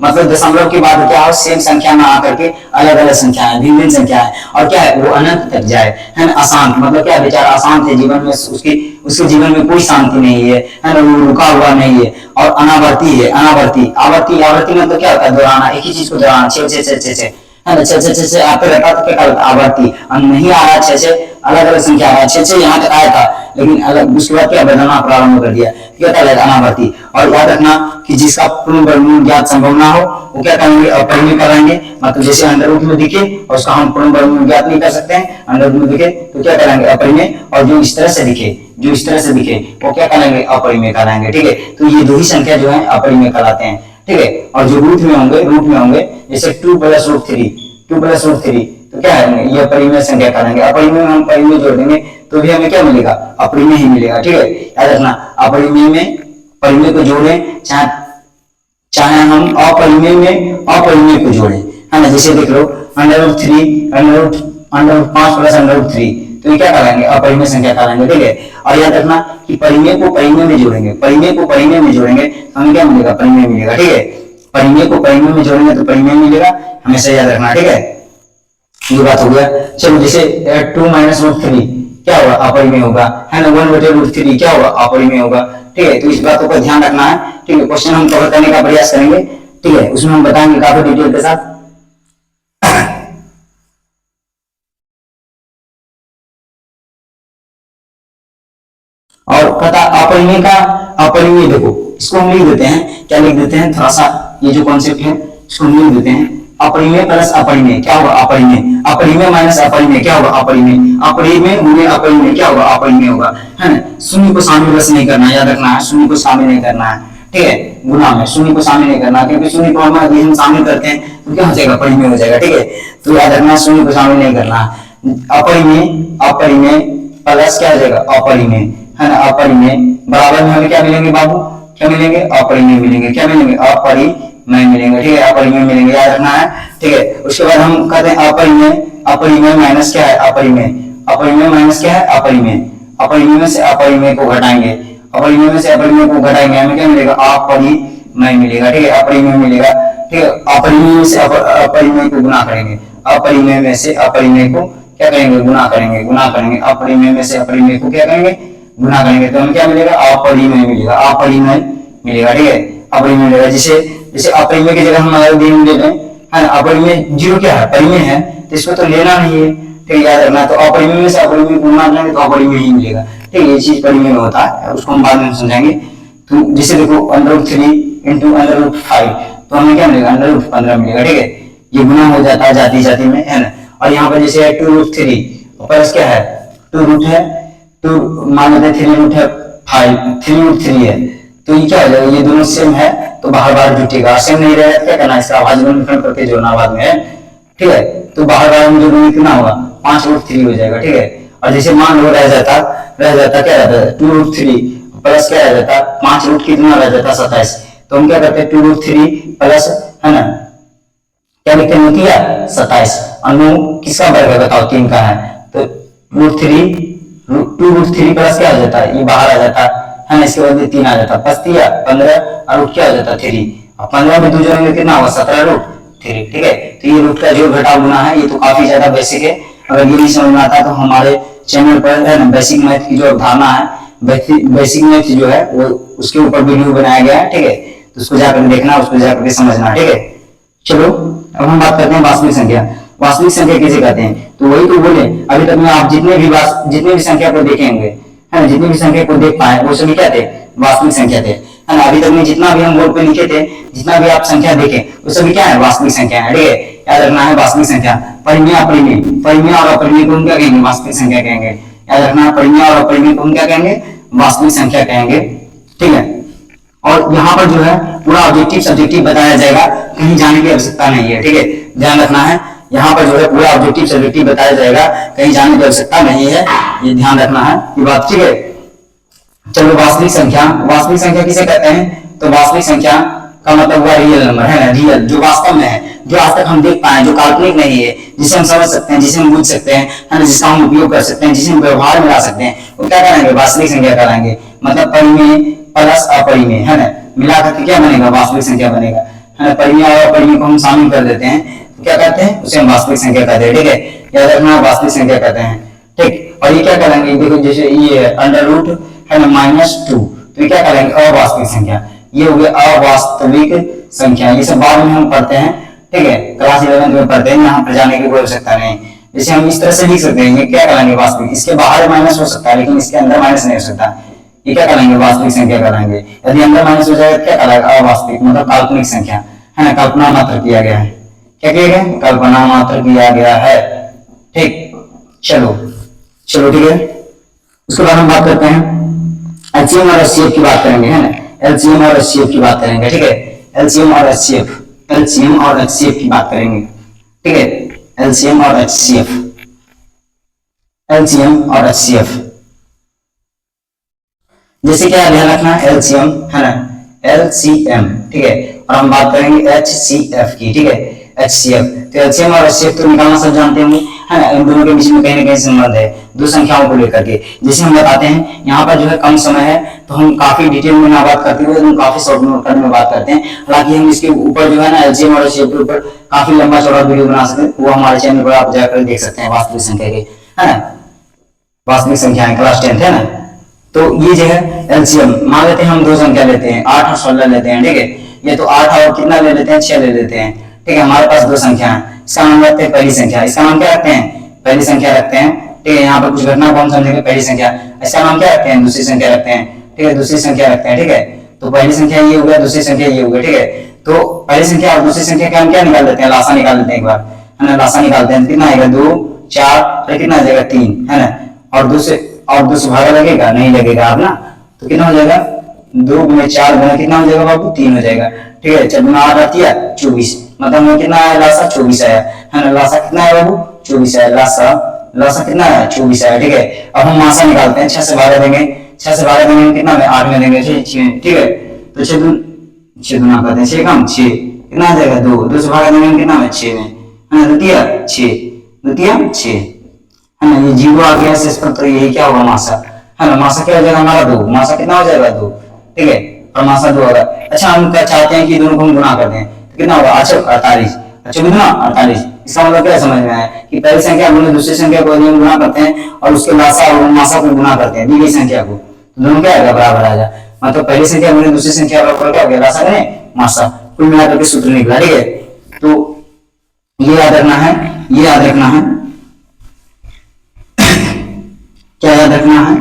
मतलब दशमलव के बाद क्या हो, सेम संख्या में आकर के अलग अलग संख्या है, भिन्न भिन्न संख्या है, और क्या है, वो अनंत तक जाए, है ना। अशांत मतलब क्या, बेचारा अशांत है, जीवन में उसके जीवन में कोई शांति नहीं है ना, वो रुका हुआ नहीं है। और अनावर्ती है, अनावर्ती, आवर्ती, आवर्ती मतलब क्या होता है, दोहराना, एक ही चीज को दोहराना, 6 6 6 6 6, है ना, 6 6 6 6 आते रहता तो क्या कहता है, आवर्ती। नहीं आ रहा 6 6, अलग अलग संख्या है, 6 6 यहाँ तक आया था, लेकिन अलग उसके बाद क्या बदलना प्रारंभ कर दिया, क्या कहलाएगा, अनावर्ती। और याद रखना कि जिसका पूर्ण वर्गमूल ज्ञात संभव ना हो, वो क्या करेंगे, अपरिमेय कराएंगे। मतलब जैसे अंडर रूट में दिखे और उसका हम पूर्ण वर्गमूल ज्ञात नहीं कर सकते हैं, अंडर रूट में दिखे तो क्या कराएंगे, अपरिमेय। और जो इस तरह से दिखे, जो इस तरह से दिखे वो क्या कराएंगे, अपरिमेय कराएंगे। ठीक है, तो ये 2 ही संख्या जो है अपरिमेय कहलाते हैं। ठीक है, और जो रूट में होंगे, जैसे 2 + √3, 2 + √3 तो क्या है, ये अपरिमेय संख्या कहलाएंगे। अपरिमेय में हम परिमेय जोड़ देंगे तो भी हमें क्या मिलेगा, अपरिमेय ही मिलेगा। ठीक है, याद रखना, अपरिमेय में परिमेय को जोड़े, चाहे हम अपरिमेय में अपरिमेय को जोड़े, है ना। जैसे देख लो √3 √5 प्लस √3, तो ये क्या कहलाएंगे, अपरिमेय संख्या कहलाएंगे। ठीक है, और याद रखना कि परिमेय को परिमेय में जोड़ेंगे, परिमेय को परिमेय में जोड़ेंगे तो हमें क्या मिलेगा, परिमेय मिलेगा। ठीक है, परिमेय को परिमेय में जोड़ेंगे तो परिमेय मिलेगा, हमेशा याद रखना। ठीक है, ये बात हो गया। चलो जैसे 2 - √3 क्या होगा, अपरिमेय होगा, है ना। 1/√3 क्या होगा, अपरिमेय होगा। ठीक है, तो इस बातों का ध्यान रखना है। ठीक है, क्वेश्चन हम कवर करने का प्रयास करेंगे। ठीक है, उसमें हम बताएंगे काफी डिटेल के साथ। और पता अपरिमेय का, अपरिमेय देखो इसको हम लिख देते हैं, क्या लिख देते हैं, थोड़ा सा ये जो कॉन्सेप्ट है इसको हम लिख देते हैं। अपरिमेय प्लस अपरिमेय क्या होगा, अपरिमेय। अपरिमेय माइनस अपरिमेय क्या होगा, अपरिमेय। अपरिमेय गुणे अपरिमेय क्या होगा, अपरिमेय होगा, है ना। शून्य को शामिल बस नहीं करना, याद रखना है, शून्य को शामिल नहीं करना है। ठीक है, गुना में शून्य को शामिल नहीं करना, क्योंकि शून्य को हम शामिल करते हैं तो क्या हो जाएगा, परिमेय हो जाएगा। ठीक है, तो याद रखना शून्य को शामिल नहीं करना। अपरिमेय, अपरिमेय प्लस क्या हो जाएगा, अपरिमेय, है ना। अपरिमेय बराबर में हमें क्या मिलेंगे बाबू, क्या मिलेंगे, अपरिमेय मिलेंगे। क्या मिलेंगे, अपरिमेय मिलेंगे। ठीक है, अपरिमेय मिलेंगे, याद रखना है। ठीक है, उसके बाद हम कहते हैं अपरिमेय, अपरिमेय माइनस क्या है, अपरिमेय। अपरिमेय माइनस क्या है, अपरिमेय। अपरिमेय में से अपरिमेय को घटाएंगे, अपरिमेय में से अपरिमेय को घटाएंगे, हमें क्या मिलेगा, अपरिमेय मिलेगा। ठीक है, अपरिमेय मिलेगा। ठीक है, अपरिमेय में से अपरिमेय को गुना करेंगे, अपरिमेय में से अपरिमेय को क्या करेंगे, गुना करेंगे, गुना करेंगे। अपरिमेय में से अपरिमेय को क्या करेंगे, गुना करेंगे, तो हमें क्या मिलेगा, अपरिमेय मिलेगा, अपरिमेय मिलेगा। ठीक है, अपरिमेय मिलेगा। जैसे जैसे अपरिमेय की जगह हम अगर दिन ले लें, है ना। अपरिमेय 0 क्या है, परिमेय है, तो इसको तो लेना नहीं है। ठीक है, याद रखना, तो अपरिमेय में से अपरिमेय गुना करेंगे तो अपरिमेय ही मिलेगा। ठीक है, ये चीज परिमेय में होता है, उसको हम बाद में समझाएंगे। तो जैसे देखो √3 × √5, तो हमें क्या मिलेगा, √15 मिलेगा। ठीक है, ये गुना हो जाता है जाती जाती में, है ना। और यहाँ पर जैसे 2√3 प्लस क्या है, 2 रूट है, तो मान लेते हैं 3 रूट है 5, 3√3 है, तो ये क्या हो जाएगा, ये दोनों सेम है तो बाहर बाहर जुटेगा। सेम नहीं रहेगा क्या करना है, इसका अभाज्य गुणनखंड करके जोड़ना बाद में, है। ठीक है, तो बाहर बाहर में जोड़ने कितना होगा, 5√3 हो जाएगा। ठीक है, और जैसे मान लो रह जाता क्या रहता है, 2√3 प्लस क्या रह जाता, 5 रूट कितना रह जाता, 27। तो हम क्या करते हैं, 2√3 प्लस, है ना, क्या लिखते हैं, 27। और 9 किसका वर्ग है बताओ, 3 का है, तो √3 प्लस क्या हो जाता है, ये बाहर आ जाता है ना। इसके बाद 3 आ जाता, 15 और रूट क्या हो जाता, 3। और 15 में 2 जोड़ेंगे कितना होगा, 17√3। ठीक है, तो ये रूट का जो घटाव गुना है, ये तो काफी ज्यादा बेसिक है। अगर ये नहीं समझ में आता तो हमारे चैनल पर, है ना, बेसिक मैथ की जो अवधारणा है, बेसिक मैथ जो है वो उसके ऊपर वीडियो बनाया गया है। ठीक है, तो उसको जाकर देखना, उसको जाकर समझना। ठीक है, चलो अब हम बात करते हैं वास्तविक संख्या। वास्तविक संख्या किसे कहते हैं, तो वही तो बोले अभी तक में, आप जितने भी संख्या को देखेंगे, है ना, जितनी भी संख्या को देख पाए वो सभी क्या थे, वास्तविक संख्या थे, है ना। अभी तक में जितना भी हम बोर्ड पे लिखे थे, जितना भी आप संख्या देखे वो सभी क्या है, वास्तविक संख्या है। ठीक है, याद रखना है, वास्तविक संख्या। परिमेय, अपरिमेय, परिमेय और अपरिमेय को हम क्या कहेंगे, वास्तविक संख्या कहेंगे। याद रखना, परिमेय और अपरिमेय को हम क्या कहेंगे, वास्तविक संख्या कहेंगे। ठीक है, और यहाँ पर जो है पूरा ऑब्जेक्टिव सब्जेक्टिव बताया जाएगा, कहीं जाने की आवश्यकता नहीं है। ठीक है, ध्यान रखना है, यहाँ पर जो है पूरा ऑब्जेक्टिव सब्जेक्टिव बताया जाएगा, कहीं जाने की आवश्यकता नहीं है, ये ध्यान रखना है ये बात। ठीक है, चलो वास्तविक संख्या, वास्तविक संख्या किसे कहते हैं, तो वास्तविक संख्या का मतलब हुआ रियल नंबर, है ना, रियल, जो वास्तव में है, जो आज तक हम देख पाए, जो काल्पनिक नहीं है, जिसे हम समझ सकते हैं, जिसे हम बुझ सकते हैं, है ना, जिसका हम उपयोग कर सकते हैं, जिसे हम व्यवहार में ला सकते हैं, वो क्या करेंगे, वास्तविक संख्या कहलाएंगे। मतलब परिमेय प्लस अपरिमेय, है ना, मिलाकर के क्या बनेगा, वास्तविक संख्या बनेगा, है ना। परिमेय और अपरिमेय को हम शामिल कर देते हैं, तो क्या कहते हैं, उसे हम वास्तविक संख्या कहते हैं। ठीक है, याद रखना, वास्तविक संख्या कहते हैं। ठीक, और ये क्या कहलाएंगे, देखो जैसे ये अंडर है ना -2, तो ये क्या कहलाएंगे, अवास्तविक संख्या। ये हो गया अवास्तविक संख्या, ये सब बाद में हम पढ़ते हैं। ठीक है, क्लास 11 में पढ़ते हैं, यहाँ पर जाने की कोई आवश्यकता नहीं। जैसे हम इस तरह से लिख सकते हैं, ये क्या कहलाएंगे, वास्तविक। इसके बाहर माइनस हो सकता है लेकिन इसके अंदर माइनस नहीं हो सकता, ये क्या कहलाएंगे, वास्तविक संख्या कहलाएंगे। यदि अंदर माइनस हो जाएगा क्या कहलाएगा, अवास्तविक, मतलब काल्पनिक संख्या, है ना, कल्पना मात्र किया गया है। क्या किया गया, कल्पना मात्र किया गया है। ठीक, चलो ठीक है, उसके बाद हम बात करते हैं एलसीएम और एचसीएफ की बात करेंगे, है ना, एलसीएम और एचसीएफ की बात करेंगे। ठीक है, एलसीएम और एचसीएफ, एलसीएम और एचसीएफ की बात करेंगे। ठीक है, एलसीएम और एचसीएफ, एलसीएम और एचसीएफ। जैसे क्या ध्यान रखना है, एलसीएम है ना, एलसीएम, ठीक है, और हम बात करेंगे एचसीएफ की, ठीक है, एचसीएफ। तो एलसीएम और एचसीएफ तो निकालना सब जानते होंगे, है ना, इन दोनों के बीच में कहीं ना कहीं संबंध है दो संख्याओं को लेकर के। जैसे हम बताते हैं, यहाँ पर जो है कम समय है तो हम काफी डिटेल में ना बात करते हुए हम काफी शॉर्ट नोट में बात करते हैं। हालांकि हम इसके ऊपर जो है ना एलसीएम और एचसीएफ के ऊपर काफी लंबा चौड़ा वीडियो बना सकते हैं, वो हमारे चैनल पर आप जाकर देख सकते हैं, वास्तविक संख्या के, है ना, वास्तविक संख्याएं क्लास 10th, है ना। तो ये जो है एलसीएम, मान लेते हैं हम दो संख्या लेते हैं, 8 और 16 लेते हैं, ठीक है। ये तो 8 और कितना ले लेते हैं, 6 ले लेते हैं, ठीक है। हमारे पास दो संख्या है, इसका नाम रखते हैं पहली संख्या, इसका नाम क्या रखते हैं, पहली संख्या रखते हैं, ठीक है। यहाँ पर कुछ घटना को हम समझेंगे, पहली संख्या, इसका नाम क्या रखते हैं, दूसरी संख्या रखते हैं, ठीक है, दूसरी संख्या रखते हैं, ठीक है। तो पहली संख्या ये हो गया, दूसरी संख्या ये हो गया, ठीक है। तो पहली संख्या और दूसरी संख्या का हम क्या निकाल लेते हैं, लासा निकाल लेते हैं एक बार, है ना, लासा निकालते हैं, कितना आएगा, 2 4, कितना आ जाएगा 3, है ना। और दो से भागा लगेगा, नहीं लगेगा आप ना, तो कितना हो जाएगा, 2 गुणे 4 गुणे कितना हो जाएगा बाबू, 3 हो जाएगा, ठीक है। 4 गुना 8 आती है 24, मतलब कितना आया, लासा 24 आया, है ना। लासा कितना है बाबू, 24 आया, लासा कितना है, 24 आया, ठीक है। अब हम मासा निकालते हैं, 6 से भागा देंगे, 6 से भागा देंगे कितना में, 8 में देंगे, ठीक है। तो 6 गुना करते हैं, 6 कम 6, कितना आ जाएगा, 2 से भागा देंगे कितना में, 6 में, है ना, द्वितीय 6, है ना। ये 0 आ गया शेष पर, तो यही क्या होगा, मासा, है ना। मासा क्या हो जाएगा हमारा, 2, मासा कितना हो जाएगा, 2, ठीक है, और मासा 2 होगा। अच्छा, हम क्या चाहते हैं कि दोनों को हम गुना कर दें, तो कितना होगा, अच्छा 48, अच्छा कितना 48। इसका मतलब क्या समझ में आया कि पहली संख्या गुने दूसरी संख्या को हम गुना करते हैं और उसके लासा और मासा को गुना करते हैं, दी गई संख्या को, तो दोनों क्या आएगा, बराबर आ जाए। मतलब पहली संख्या गुने दूसरी संख्या बराबर क्या हो गया, लासा गुने मासा, कुल मिलाकर के सूत्र निकला, ठीक है। तो ये याद रखना है, ये याद रखना है, क्या याद रखना है,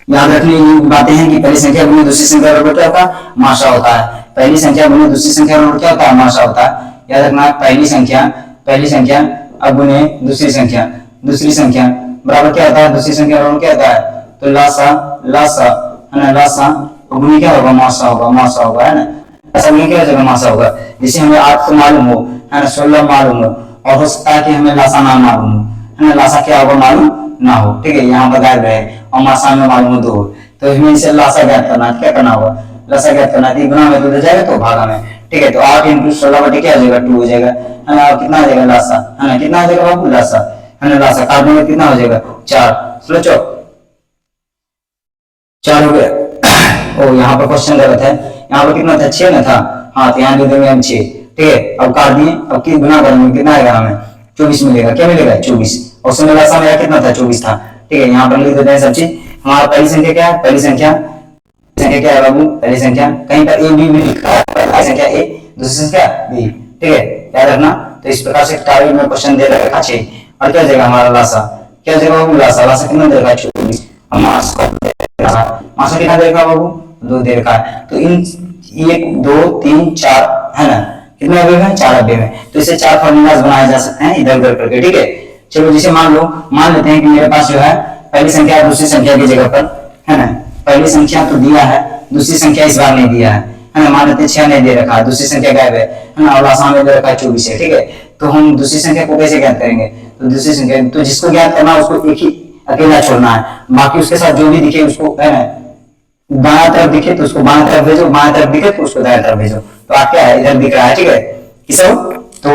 याद रखने की बातें हैं कि पहली संख्या गुने दूसरी संख्या बराबर क्या होता है, मासा होता है। पहली संख्या गुने दूसरी संख्या बराबर क्या होता है, मासा होता है। याद रखना है, पहली संख्या अब गुने दूसरी संख्या बराबर क्या होता है, दूसरी संख्या बराबर क्या होता है, तो लासा है ना, लासा गुने क्या होगा, मासा होगा, है ना। ऐसा गुने क्या हो जाएगा, मासा होगा। जैसे हमें 8 तो मालूम हो, है ना, 16 मालूम हो, और हो सकता है कि हमें लासा ना मालूम हो, है ना, लासा क्या होगा मालूम ना हो, ठीक है, यहाँ पर गायब रहे, और मासा में मालूम हो 2, तो हमें इसे लासा ज्ञात करना है, क्या करना होगा, लासा ज्ञात करना है, गुना में 2 हो जाएगा तो भागा में, ठीक है। तो 8 × 16 बटे क्या हो जाएगा, 2 हो जाएगा, है ना। कितना आ जाएगा, लासा, है ना, कितना आ जाएगा बाबू, लासा, है ना, लासा काटने में कितना हो जाएगा, 4, 16 चौक 4 हो गया। ओ यहाँ पर क्वेश्चन गलत है, यहाँ पर कितना था, 6 ना था, हाँ, तो यहाँ दे देंगे हम 6, ठीक है। अब काट दिए, अब कितना गुना करेंगे, कितना आएगा हमें, 24 मिलेगा, क्या मिलेगा, 24, और उसमें लासा मेरा कितना था, 24 था, ठीक है। यहाँ पर लिख देते हैं सब चीज। हमारा पहली संख्या क्या है, पहली संख्या क्या है बाबू, पहली संख्या, कहीं पर ए बी भी लिखा है, पहली संख्या ए, दूसरी संख्या बी, ठीक है, याद रखना। तो इस प्रकार से टारगेट में क्वेश्चन दे रखा 6, और क्या देगा हमारा लासा, क्या देगा बाबू, लासा कितना देगा, 24, और मासा कितना देगा बाबू, 2 दे रखा है। तो इन 1 2 3 4, है ना, कितने अवयव है, 4 अवयव है। तो इसे 4 फॉर्मूलाज बनाए जा सकते हैं इधर उधर करके, ठीक है। चलो, जैसे मान लेते हैं कि मेरे पास जो है पहली संख्या और दूसरी संख्या की जगह पर, है ना, पहली संख्या तो दिया है, दूसरी संख्या इस बार नहीं दिया है ना, मान लेते हैं 6 नहीं दे रखा है, दूसरी संख्या गायब है ना, और लासा में दे रखा है 24 है, ठीक है। तो हम दूसरी संख्या को कैसे ज्ञात करेंगे, तो दूसरी संख्या, तो जिसको ज्ञात करना है उसको एक ही अकेला छोड़ना है, बाकी उसके साथ जो भी दिखे उसको, है ना, बाएं तरफ दिखे तो उसको बाएं तरफ भेजो, बाएं तरफ दिखे तो उसको दाएं तरफ भेजो। तो आप क्या है, इधर दिख रहा है, ठीक है, किस तो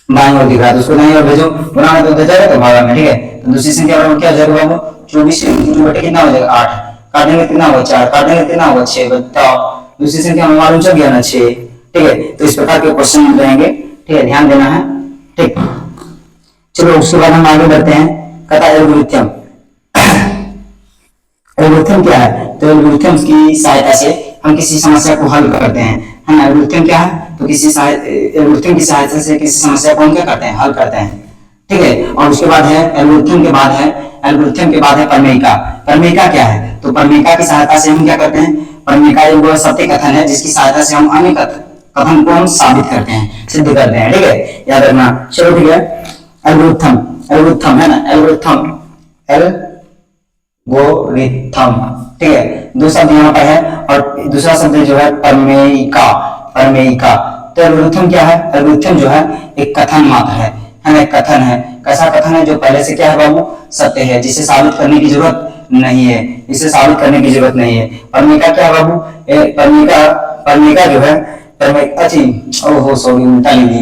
बाएं ओर दिख रहा है तो उसको दाएं ओर भेजो, गुना में 2 दे जाएगा तो भागा में, ठीक है। तो दूसरी संख्या बराबर क्या हो जाएगा बाबू, 24 बटे कितना हो जाएगा, 8, काटेंगे कितना होगा, 4, काटेंगे कितना होगा, 6, बताओ, दूसरी संख्या में मालूम चल गया ना, 6, ठीक है। तो इस प्रकार के क्वेश्चन रहेंगे, ठीक है, ध्यान देना है, ठीक। चलो, उसके बाद हम आगे बढ़ते हैं, कहता है एल्गोरिथम। एल्गोरिथम क्या है, तो एल्गोरिथम की सहायता से हम किसी समस्या को हल करते हैं, है ना। एल्गोरिथम क्या है, तो एल्गोरिथम की सहायता से किसी समस्या को हम क्या करते हैं, हल करते हैं, ठीक है। और उसके बाद है एल्गोरिथम के बाद है प्रमेयिका। प्रमेयिका क्या है, तो प्रमेयिका की सहायता से हम क्या करते हैं, प्रमेयिका एक सत्य कथन है जिसकी सहायता से हम अन्य कथन को हम साबित करते हैं, सिद्ध करते हैं, ठीक है, याद रखना। चलो, ठीक है, एल्गोरिथम है ना, एल्गोरिथम, ठीक है, 2 शब्द यहाँ पर है, और दूसरा शब्द जो है प्रमेयिका। तो एल्गोरिथम क्या है, एल्गोरिथम जो है एक कथन मात्र है है ना, कथन है। कैसा कथन है? जो पहले से क्या है बाबू, सत्य है, जिसे साबित करने की जरूरत नहीं है, इसे साबित करने की जरूरत नहीं है। परमेका क्या है बाबू? परमेका जो है, ओहो सॉरी उल्टा लिख दी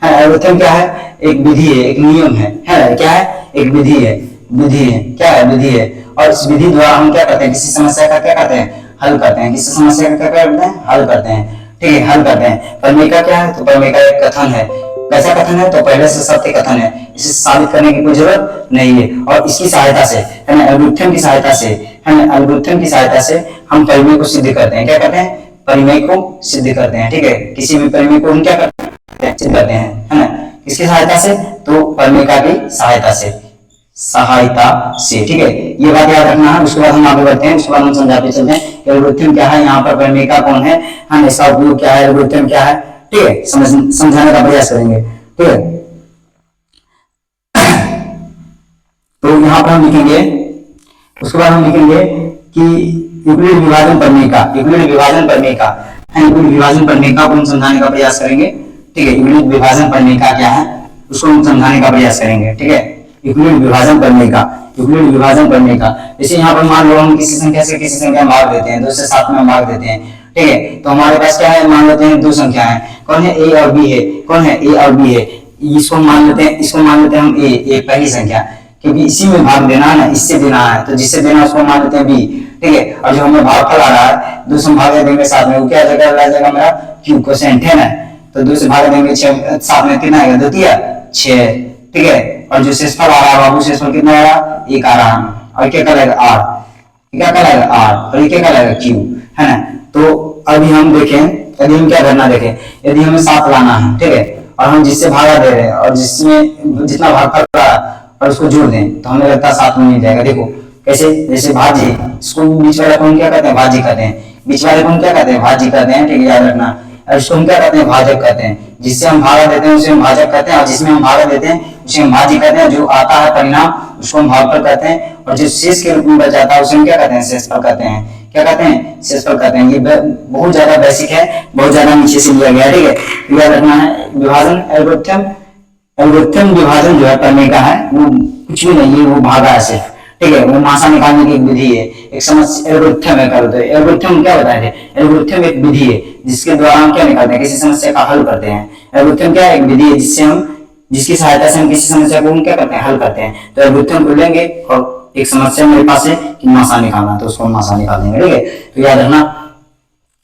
है। एल्गोरिथम क्या है? एक विधि है, एक नियम है क्या है? एक विधि है, विधि है, क्या है? विधि है। और इस विधि द्वारा हम क्या करते हैं? किसी समस्या का क्या करते हैं? हल करते हैं। किसी समस्या का क्या करते हैं? हल करते हैं, ठीक है, हल करते हैं। परमेका क्या है? तो परमेका एक कथन है। कैसा कथन है? तो पहले से सत्य कथन है, इसे साबित करने की कोई जरूरत नहीं है। और इसकी सहायता से, है ना, एल्गोरिथम की सहायता से, है ना, एल्गोरिथम की सहायता से हम परिमेय को सिद्ध करते हैं। क्या करते हैं? परिमेय को सिद्ध करते हैं, ठीक है। किसी भी परिमेय को हम क्या करते हैं? सिद्ध करते हैं, है ना, किसकी सहायता से? तो परमेका की सहायता से, ठीक है। ये बात याद रखना है। उसके बाद हम आगे बढ़ते हैं, उसके बाद हम समझाते चलते हैं एल्गोरिथम क्या है, यहाँ पर परमेका कौन है, हम इसका उपयोग क्या है, एल्गोरिथम क्या है, ठीक है, समझाने का प्रयास करेंगे, ठीक है। तो यहाँ पर हम लिखेंगे, उसके बाद हम लिखेंगे कि यूक्लिड विभाजन प्रमेय यूक्लिड विभाजन प्रमेय यूक्लिड विभाजन प्रमेय को हम समझाने का प्रयास करेंगे, ठीक है। यूक्लिड विभाजन प्रमेय क्या है, उसको हम समझाने का प्रयास करेंगे, ठीक है। यूक्लिड विभाजन प्रमेय यूक्लिड विभाजन प्रमेय जैसे यहाँ पर मान लो हम किसी संख्या से किसी संख्या में भाग देते हैं, 2 से 7 में भाग देते हैं, ठीक है। तो हमारे पास क्या है? मान लेते हैं 2 संख्या है, कौन है? ए और बी है। कौन है? ए और बी है। इसको मान लेते हैं, हम ए पहली संख्या, क्योंकि इसी में भाग देना है ना, इससे देना है, तो जिससे देना उसको मान लेते हैं बी, ठीक है। और जो हमें भागफल आ रहा है 2 से भाग देंगे 7 में, वो क्या जाएगा मेरा क्यू क्वोशिएंट है ना, तो 2 से भाग देंगे 7 में कितना आएगा? 2 तिया 6, ठीक है। और जो शेषफल आ रहा है बाबू, शेषफल कितना आ रहा? 1 आ रहा है, और क्या कहलाएगा? आर, क्या कहलाएगा? आर, और ये क्या कहलाएगा? क्यू, है ना। तो अभी हम देखें, यदि हम क्या करना देखें, यदि हमें 7 लाना है, ठीक है, और हम जिससे भागा दे रहे हैं और जिसमें जितना भागफल रहा है और उसको जोड़ दें तो हमें लगता है 7 में मिल जाएगा। देखो कैसे, जैसे भाज्य, इसको बीच वाले को हम क्या कहते हैं? भाज्य कहते हैं। बीच वाले को हम क्या कहते हैं? भाज्य कहते हैं, ठीक है, याद रखना। और इसको हम क्या कहते हैं? भाजक कहते हैं। जिससे हम भागा देते हैं उसे हम भाजक कहते हैं, और जिसमें हम भागा देते हैं उसे हम भाज्य कहते हैं। जो आता है परिणाम उसको हम भागफल कहते हैं, और जो शेष के रूप में बच जाता है उसे हम क्या कहते हैं? शेषफल कहते हैं। क्या कहते हैं? शेषफल कहते हैं। ये बहुत ज्यादा बेसिक है, बहुत ज्यादा नीचे से लिया गया, ठीक है, याद रखना है। विभाजन एल्गोरिथम विभाजन जो है प्रमेय का है, वो कुछ भी नहीं है, वो भागा है सिर्फ, ठीक है। वो मासा निकालने की एक विधि है, एक समस्या एल्गोरिथम है। करो तो एल्गोरिथम क्या बताए थे? एल्गोरिथम एक विधि है जिसके द्वारा हम क्या निकालते हैं? किसी समस्या का हल करते हैं। एल्गोरिथम क्या है? एक विधि है जिसकी सहायता से हम किसी समस्या को हम क्या करते हैं? हल करते हैं। तो एल्गोरिथम को लेंगे और एक समस्या मेरे पास है कि मासा निकालना, तो उसको मासा निकाल देंगे, ठीक है। तो याद रखना,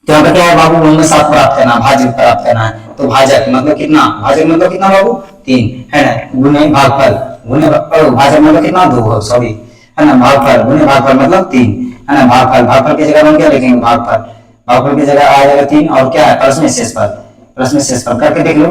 तो यहाँ पर क्या है बाबू? हमें 7 प्राप्त करना, भाज्य प्राप्त करना है। तो भाजक मतलब कितना? भाजक मतलब कितना बाबू? 3, है ना, गुने भागफल, भाजक मतलब कितना? 2, सॉरी, है ना, भागफल गुने भागफल मतलब 3, है ना। भागफल की जगह हम क्या लिखेंगे? भागफल की जगह आ जाएगा 3, और क्या है? प्लस में शेषफल करके देख लो,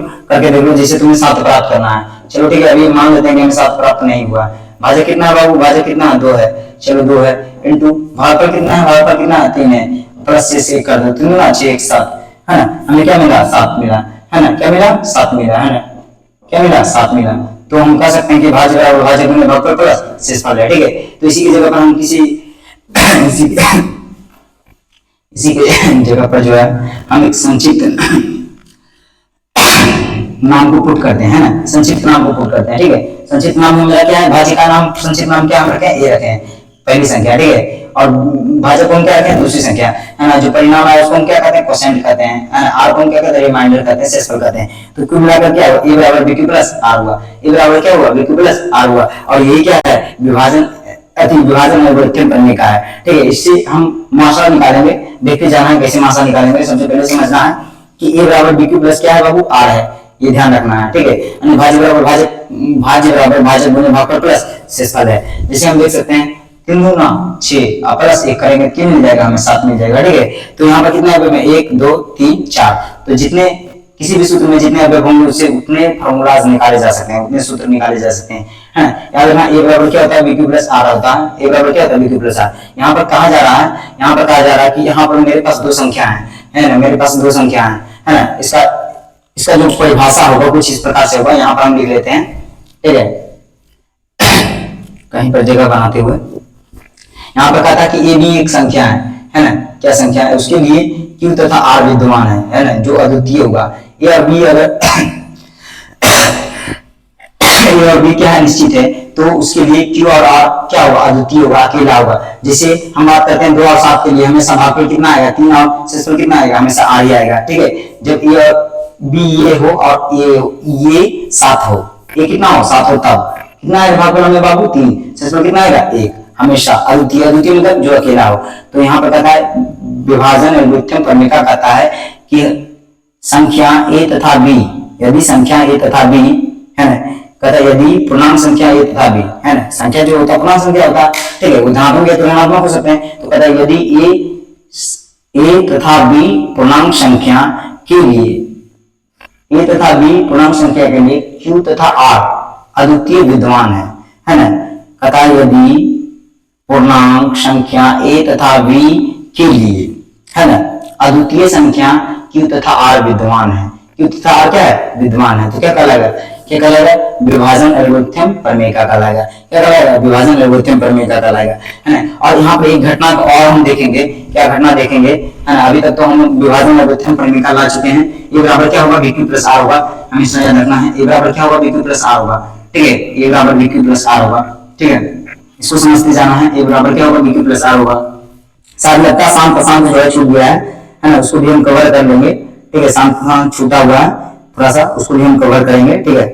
जैसे तुम्हें 7 प्राप्त करना है। चलो ठीक है, अभी मान लेते हैं कि हमें 7 प्राप्त नहीं हुआ। भाजक कितना है बाबू? भाजक कितना है? 2 है। चलो 2 है, इंटू भागफल कितना है? भागफल कितना है? 3 है, प्लस से कर दो, 3 गुना 6 एक साथ, है ना। हमें क्या मिला? 7 मिला, है ना। क्या मिला? 7 मिला, है ना। क्या मिला? 7 मिला। तो हम कह सकते हैं कि भाज्य बराबर भाजक गुने भागफल प्लस शेषफल है, ठीक है। तो इसी की जगह पर हम इसी के जगह पर जो है हम एक संक्षिप्त नाम को पुट करते हैं ना, संक्षिप्त नाम को पुट करते हैं, ठीक है। संक्षिप्त नाम में मेरा क्या है? भाज्य का नाम, संक्षिप्त नाम क्या हम रखें? ए रखें, पहली संख्या, ठीक है। और भाजक को हम क्या रखें? दूसरी संख्या, है ना। जो परिणाम है उसको हम क्या कहते हैं? क्वोशिएंट कहते हैं, है ना। आर को हम क्या कहते हैं? रिमाइंडर कहते हैं, शेषफल कहते हैं। तो कुल मिलाकर क्या हुआ? ए बराबर बी क्यू प्लस आर हुआ। ए बराबर क्या हुआ? बी क्यू प्लस आर हुआ। और यही क्या है? विभाजन एल्गोरिथम करने का है, ठीक है। इससे हम मासा निकालेंगे, देखते जाना है कैसे मासा निकालेंगे। सबसे पहले समझना है कि ए बराबर बी क्यू प्लस क्या है बाबू? आर है, ये ध्यान रखना है, ठीक है। भाज्य बराबर भाजक गुने भागफल प्लस शेषफल है। जैसे हम देख सकते हैं 3 गुना 6 और प्लस 1 करेंगे, क्या मिल जाएगा? हमें 7 मिल जाएगा, ठीक है। तो यहाँ पर कितने अवयव है? 1 2 3 4। तो जितने किसी भी सूत्र में जितने अवयव होंगे उससे उतने फॉर्मूलाज निकाले जा सकते हैं, उतने सूत्र निकाले जा सकते हैं, है। याद रखना, ए बराबर क्या होता है? बी क्यू प्लस आर होता है। ए बराबर क्या होता है? B Q plus R. यहाँ पर कहा जा रहा है, यहाँ पर कहा जा रहा है कि यहाँ पर मेरे पास 2 संख्या है ना, मेरे पास 2 संख्या है ना। इसका जो परिभाषा होगा कुछ इस प्रकार से होगा, यहाँ पर हम लिख लेते हैं, ठीक है, कहीं पर जगह बनाते हुए। यहाँ पर कहा था कि ए भी एक संख्या है ना। क्या संख्या है? उसके लिए क्यू तथा आर विद्यमान है ना, जो अद्वितीय होगा। ए और बी अगर ए और बी क्या है निश्चित है, तो उसके लिए क्यू और आर क्या होगा, अद्वितीय होगा, अकेला होगा। जैसे हम बात करते हैं 2 और 7 के लिए, हमेशा भागफल कितना आएगा, 3 और शेषफल कितना आएगा, हमेशा आर ही आएगा। ठीक है, जब ये बी ये हो और ये 7 हो, ये कितना हो 7 हो, तब कितना आएगा भागफल हमें बाबू 3, शेषफल कितना आएगा 1, हमेशा अद्वितीय। अद्वितीय मतलब जो अकेला हो। तो यहाँ पर कहता है विभाजन एल्गोरिथम प्रमेय कहता है कि संख्या a तथा b, यदि संख्या a तथा b है ना, कहता है यदि पूर्णांक संख्या a तथा b है ना, संख्या जो होता है पूर्णांक संख्या होता है, ठीक है, उदाहरण के ऋणात्मक हो सकते हैं। तो कहता है यदि a तथा b पूर्णांक संख्या के लिए, a तथा b पूर्णांक संख्या के लिए q तथा r अद्वितीय विद्यमान है ना, कहता है यदि पूर्णांक संख्या a तथा b के लिए है ना अद्वितीय संख्या q तथा r विद्यमान है, q तथा r क्या है विद्यमान है, तो क्या कहलाएगा, क्या कहलाएगा, विभाजन एल्गोरिथम प्रमेय का कहलाएगा। क्या कहलाएगा, विभाजन एल्गोरिथम प्रमेय का कहलाएगा, है ना। और यहाँ पे एक घटना को और हम देखेंगे, क्या घटना देखेंगे, है ना। अभी तक तो हम विभाजन एल्गोरिथम प्रमेय का ला चुके हैं। ये बराबर क्या होगा, bq प्लस r होगा, हमेशा याद रखना है। ये बराबर क्या होगा, bq प्लस r होगा, ठीक है, ये बराबर bq प्लस r होगा, ठीक है, इसको समझते जाना है। ये बराबर क्या होगा, bq प्लस r होगा। शायद लगता है शांत प्रशांत जो है छूट गया है ना, उसको भी हम कवर कर लेंगे, ठीक है, शांत प्रशांत छूटा हुआ है थोड़ा सा, उसको भी हम कवर करेंगे, ठीक है।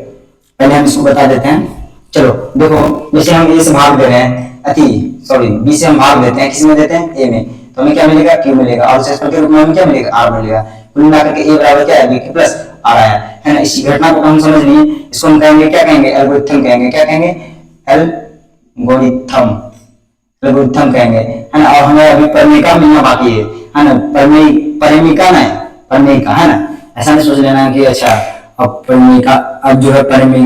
पहले हम इसको बता देते हैं। चलो देखो, जैसे हम ए से भाग दे रहे हैं, सॉरी बी से हम भाग देते हैं, किस में देते हैं, ए में, तो हमें क्या मिलेगा, क्यू मिलेगा, और शेषफल के रूप में हमें क्या मिलेगा, आर मिलेगा। कुल मिलाकर के ए बराबर क्या है, bq प्लस आर आया है ना। इसी घटना को हम समझ लिए, इसको हम कहेंगे, क्या कहेंगे, एल्गोरिथम कहेंगे, क्या कहेंगे, एल्गोरिथम, एल्गोरिथम कहेंगे, है ना। और हमें अभी प्रमेयिका मिलना बाकी है ना, परिमेयिका नहीं, प्रमेयिका, है ना। ऐसा नहीं सोच लेना कि अच्छा अब प्रमेयिका, अब जो है प्रेमी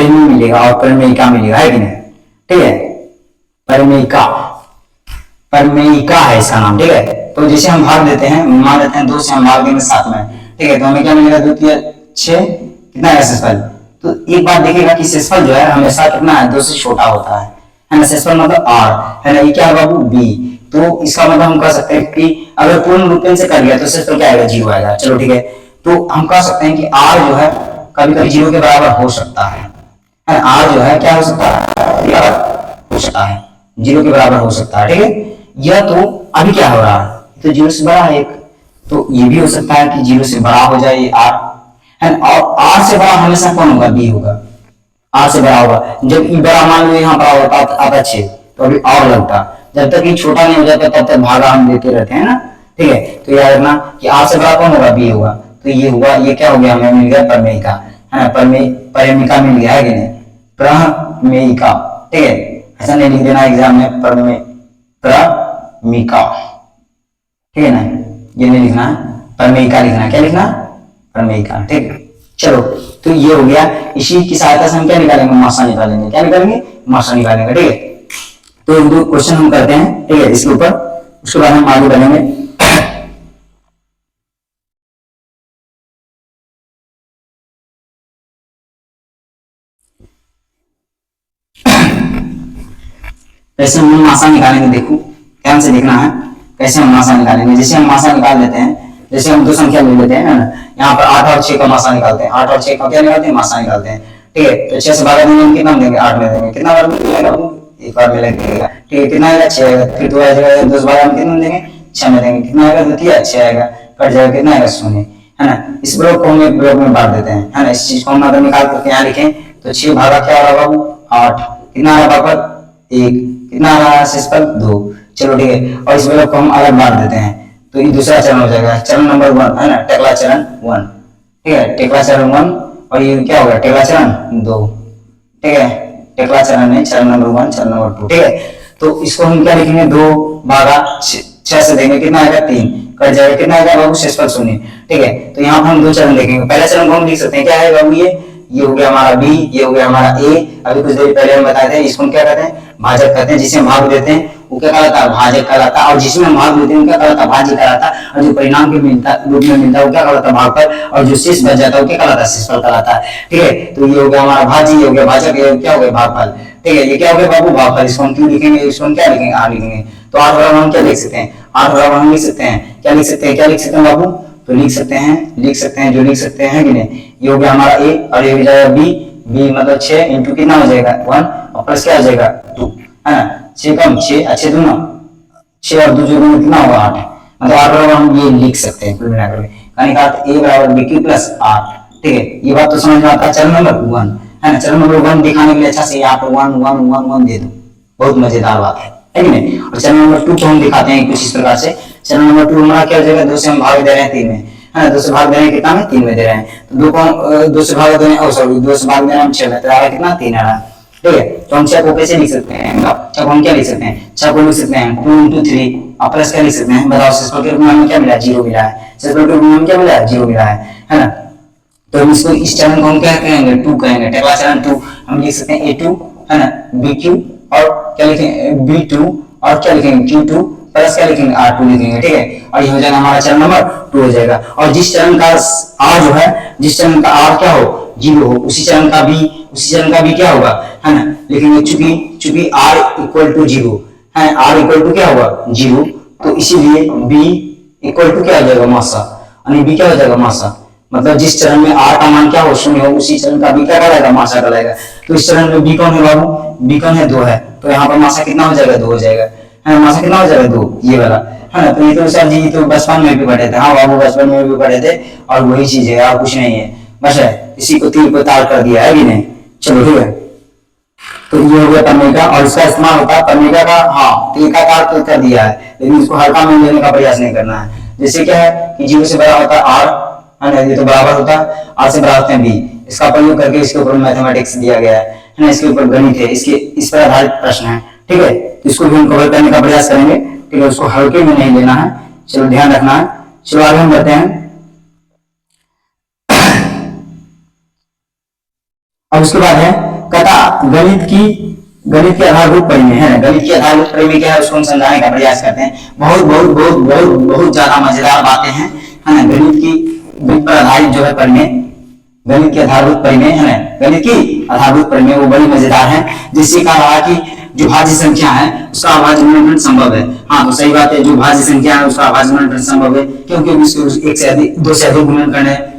मिलेगा और प्रमेयिका मिलेगा, है कि नहीं, ठीक है, प्रमेयिका, प्रमेयिका है इसका नाम, ठीक है। तो जैसे हम भाग देते हैं, मान लेते हैं 2 से हम भाग देंगे 7 में, ठीक है, तो हमें क्या मिलेगा, 2 3 6, कितना है शेषफल। तो एक बात देखिएगा कि शेषफल जो है हमेशा कितना है, 2 से छोटा होता है ना। शेषफल मतलब r है ना, ये क्या है बाबू, b। तो इसका मतलब हम कह सकते हैं कि अगर पूर्ण रूप से कर लिया तो शेषफल क्या आएगा, 0 आएगा। चलो ठीक है, तो हम कह सकते हैं कि r जो है कभी कभी 0 के बराबर हो सकता है, r जो है क्या हो सकता है, हो सकता है 0 के बराबर हो सकता है, ठीक है। यह तो अभी क्या हो रहा है, तो 0 से बड़ा है एक, तो ये भी हो सकता है कि 0 से बड़ा हो जाए r, है ना। और r से बड़ा हमेशा कौन होगा, b होगा, r से बड़ा होगा। जब e बड़ा मान लो यहाँ पर आता 6, तो अभी और लगता, जब तक ये छोटा नहीं हो जाता तब तक भागा हम देते रहते हैं ना, ठीक है। तो याद रखना कि r से बड़ा कौन होगा, b होगा। तो ये हुआ, ये क्या हो गया, हमें मिल गया प्रमेयिका, है ना, परिमेयिका मिल गया, है कि नहीं, प्रमेयिका, ठीक है। ऐसा नहीं लिख देना एग्जाम में, प्रमेयिका, ठीक है ना, ये नहीं लिखना है, प्रमेयिका लिखना, क्या लिखना, प्रमेयिका, ठीक है। चलो, तो ये हो गया। इसी की सहायता से हम क्या निकालेंगे, मात्रा निकालेंगे, क्या निकालेंगे, मात्रा निकालेंगे, ठीक है। तो 2 क्वेश्चन हम करते हैं, ठीक है, इसके ऊपर, उसके बाद हम आगे बढ़ेंगे। कैसे हम मात्रा निकालेंगे, देखो ध्यान से देखना है कैसे हम मात्रा निकालेंगे। जैसे हम मात्रा निकाल लेते हैं, जैसे हम 2 संख्या ले लेते हैं, है ना, यहाँ पर 8 और 6 का मात्रा निकालते हैं, 8 और 6 का क्या निकालते हैं, मात्रा निकालते हैं, ठीक है। तो 6 से भागा देंगे, हम कितना देंगे, 8 में देंगे, कितना बार मिलेगा, एक बार मिलेगा, ठीक है, कितना आएगा, 6 आएगा। फिर 2 आएगा, 2 से भागा हम कितना देंगे, 6 में देंगे, कितना आएगा, 2 3 6 आएगा, कट जाएगा, कितना आएगा, 0, है ना। इस ब्लॉक को हम एक ब्लॉक में बांट देते हैं, है ना। इस चीज को हम अगर निकाल करके यहाँ लिखें तो 6 भागा क्या आ रहा बाबू, 8, कितना आ रहा भागफल 1, कितना आ रहा है शेषफल 2। चलो ठीक है, और इस ब्लॉक को हम अलग बांट देते हैं, तो ये दूसरा चरण हो जाएगा, चरण नंबर 1, है ना, टेकला चरण 1, ठीक है, टेकला चरण 1। और ये क्या होगा, टेकला चरण 2, ठीक है, टेकला चरण नहीं, चरण नंबर 1, चरण नंबर 2, ठीक है। तो इसको हम क्या लिखेंगे, 2 भागा 6 से देंगे, कितना आएगा, 3, कट जाएगा, कितना आएगा बाबू, शेषफल 0, ठीक है। तो यहाँ पर हम 2 चरण देखेंगे। पहला चरण को हम लिख सकते हैं, क्या है बाबू, ये हो गया हमारा b, ये हो गया हमारा a। अभी कुछ देर पहले हम बताए थे, इसको हम क्या कहते हैं, भाजक कहते हैं। जिसे हम भाग देते हैं वो क्या कहलाता है, भाजक कहलाता है। और जिसमें हम भाग देते हैं वो क्या कहलाता है, भाज्य कहलाता है। और जो परिणाम के रूप में मिलता है वो क्या कहलाता है, भागफल। और जो शेष बच जाता है वो क्या कहलाता है, शेषफल कहलाता है, ठीक है। तो ये हो गया हमारा भाज्य, ये हो गया भाजक, ये क्या हो गया भागफल, ठीक है। ये क्या हो गया बाबू, भागफल। इसको हम क्यों लिखेंगे, इसको हम क्या लिखेंगे, r लिखेंगे। तो 8 बराबर हम क्या लिख सकते हैं, 8 बराबर हम लिख सकते हैं, क्या लिख सकते हैं, क्या लिख सकते हैं बाबू, तो लिख सकते हैं जो लिख सकते हैं कि नहीं। ये हो गया हमारा a और ये हो जाएगा b, बी मतलब 6 इंटू कितना हो जाएगा 1 और प्लस क्या हो जाएगा 2, है ना। 6 कम 6 अच्छे दूना 6 और 2 जोड़ेंगे कितना होगा 8, मतलब 8 बराबर हम ये लिख सकते हैं कुल मिलाकर यानी का a बराबर b क्यू प्लस 8। ठीक है, ये बात तो समझ में आता है। चरण नंबर 1 है ना, चरण नंबर 1 दिखाने के लिए अच्छा से यहाँ पर 1 1 1 1 दे दो, बहुत मजेदार बात है कि नहीं। और चरण नंबर 2 को हम दिखाते हैं कुछ इस प्रकार से। चरण नंबर 2 हमारा क्या हो जाएगा, 2 से हम भाग दे रहे हैं 3 में, है ना, 2 से भाग दे रहे हैं कितना में 3 में दे रहे हैं, तो 2 को 2 से भाग दे रहे हैं, सॉरी 2 से भाग दे रहे हैं हम 6 में, तो आ रहा कितना 3 आ रहा है। ठीक है, तो हम 6 को कैसे लिख सकते हैं, 6 को हम क्या लिख सकते हैं, 6 को लिख सकते हैं 2 into 3 और प्लस क्या लिख सकते हैं, बताओ सिस्टम के रूप में हमें क्या मिला, 0 मिला है, सिस्टम के रूप में हमें क्या मिला, 0 मिला है ना। तो हम इसको इस चरण को हम क्या कहेंगे, 2 कहेंगे, टकला चरण 2 हम लिख सकते हैं a2 है ना, bq और क्या लिखेंगे b2 और क्या लिखेंगे q2 प्लस क्या लिखेंगे r2 लिखेंगे। ठीक है, और ये हो जाएगा हमारा चरण नंबर 2 हो जाएगा। और जिस चरण का r जो है, जिस चरण का r क्या हो 0 हो, उसी चरण का b क्या होगा, है ना, लिखेंगे चूंकि r इक्वल टू 0 है, r इक्वल टू क्या होगा 0, तो इसीलिए b इक्वल टू क्या हो जाएगा मासा, यानी b क्या हो जाएगा मासा, मतलब जिस चरण में r का मान क्या हो 0 हो, उसी चरण का b क्या कहलाएगा, मासा कहलाएगा। तो इस चरण में b कौन है बाबू, b कौन है 2 है, तो यहाँ पर मासा कितना हो जाएगा 2 हो जाएगा, है ना, मासा कितना हो जाएगा 2 ये वाला, है ना। तो ये तो सर जी तो बचपन में भी पढ़े थे, हाँ बाबू बचपन में भी पढ़े थे, और वही चीज है और कुछ नहीं है, बस है इसी को तीर को तार कर दिया है कि नहीं। चलो ठीक है, तो ये हो गया पन्नेका, और इसका इस्तेमाल होता है पन्नेका का, हाँ तीर का तार तो कर दिया है, लेकिन इसको हल्का में लेने का प्रयास नहीं करना है। जैसे क्या है कि 0 से बड़ा होता है r, है ना, ये तो बराबर होता है r से बड़ा होते हैं b, इसका प्रयोग करके इसके ऊपर मैथमेटिक्स दिया गया है ना, इसके ऊपर गणित है, इसके इस पर आधारित प्रश्न है। ठीक है, तो इसको भी हम कवर करने का प्रयास करेंगे। ठीक है, उसको हल्के में नहीं लेना है, चलो ध्यान रखना है। चलो आगे हम बढ़ते हैं। अब उसके बाद है कथा गणित की आधारभूत परिमेय, है ना, गणित की आधारभूत परिमेय क्या है उसको हम समझाने का प्रयास करते हैं। बहुत बहुत बहुत बहुत बहुत ज्यादा मजेदार बातें हैं, है ना, गणित पर आधारित जो है परिमेय, गणित की आधारभूत परिमेय, है ना, गणित की आधारभूत परिमेय वो बड़ी मजेदार है। जिससे कहा रहा कि जो भाज्य संख्या है उसका अभाज्य गुणनखंड संभव है। हाँ तो सही बात है, जो भाज्य संख्या है उसका अभाज्य गुणनखंड संभव है, क्योंकि उसके एक से अधिक 2 से अधिक गुणनखंड है।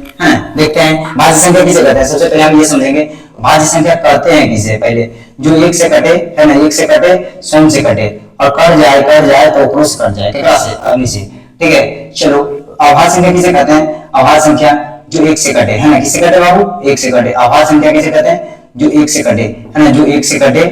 देखते हैं भाज्य संख्या किसे कहते हैं। सबसे पहले हम ये समझेंगे भाज्य संख्या कहते हैं किसे, पहले जो 1 से कटे, है ना, 1 से कटे स्वयं से कटे और कट जाए तो ऊपर से कट जाए, ठीक है, अग्नि से। ठीक है, चलो अभाज्य संख्या किसे कहते हैं, अभाज्य संख्या जो 1 से कटे, है ना, किसे कटे बाबू 1 से कटे। अभाज्य संख्या किसे कहते हैं, जो 1 से कटे, है ना, जो 1 से कटे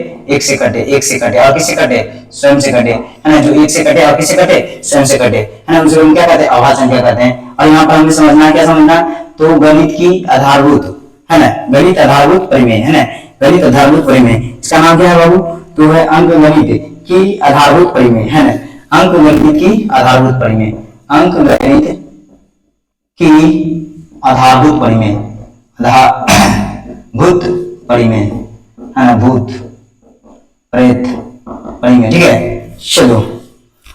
और किसे कटे स्वयं से कटे, है ना, जो 1 से कटे और किसे कटे स्वयं से कटे, है ना, उसे हम क्या कहते हैं, अभाज्य संख्या कहते हैं। और यहाँ पर हमें समझना क्या समझना, तो गणित की आधारभूत, है ना, गणित आधारभूत परिमेय, है ना, गणित आधारभूत परिमेय, इसका नाम क्या है बाबू, तो है अंकगणित की आधारभूत परिमेय, है ना, अंकगणित की आधारभूत परिमेय, अंकगणित की आधारभूत परिमेय, आधारभूत परिमेय, है ना, भूत प्रेत परिमेय। ठीक है, चलो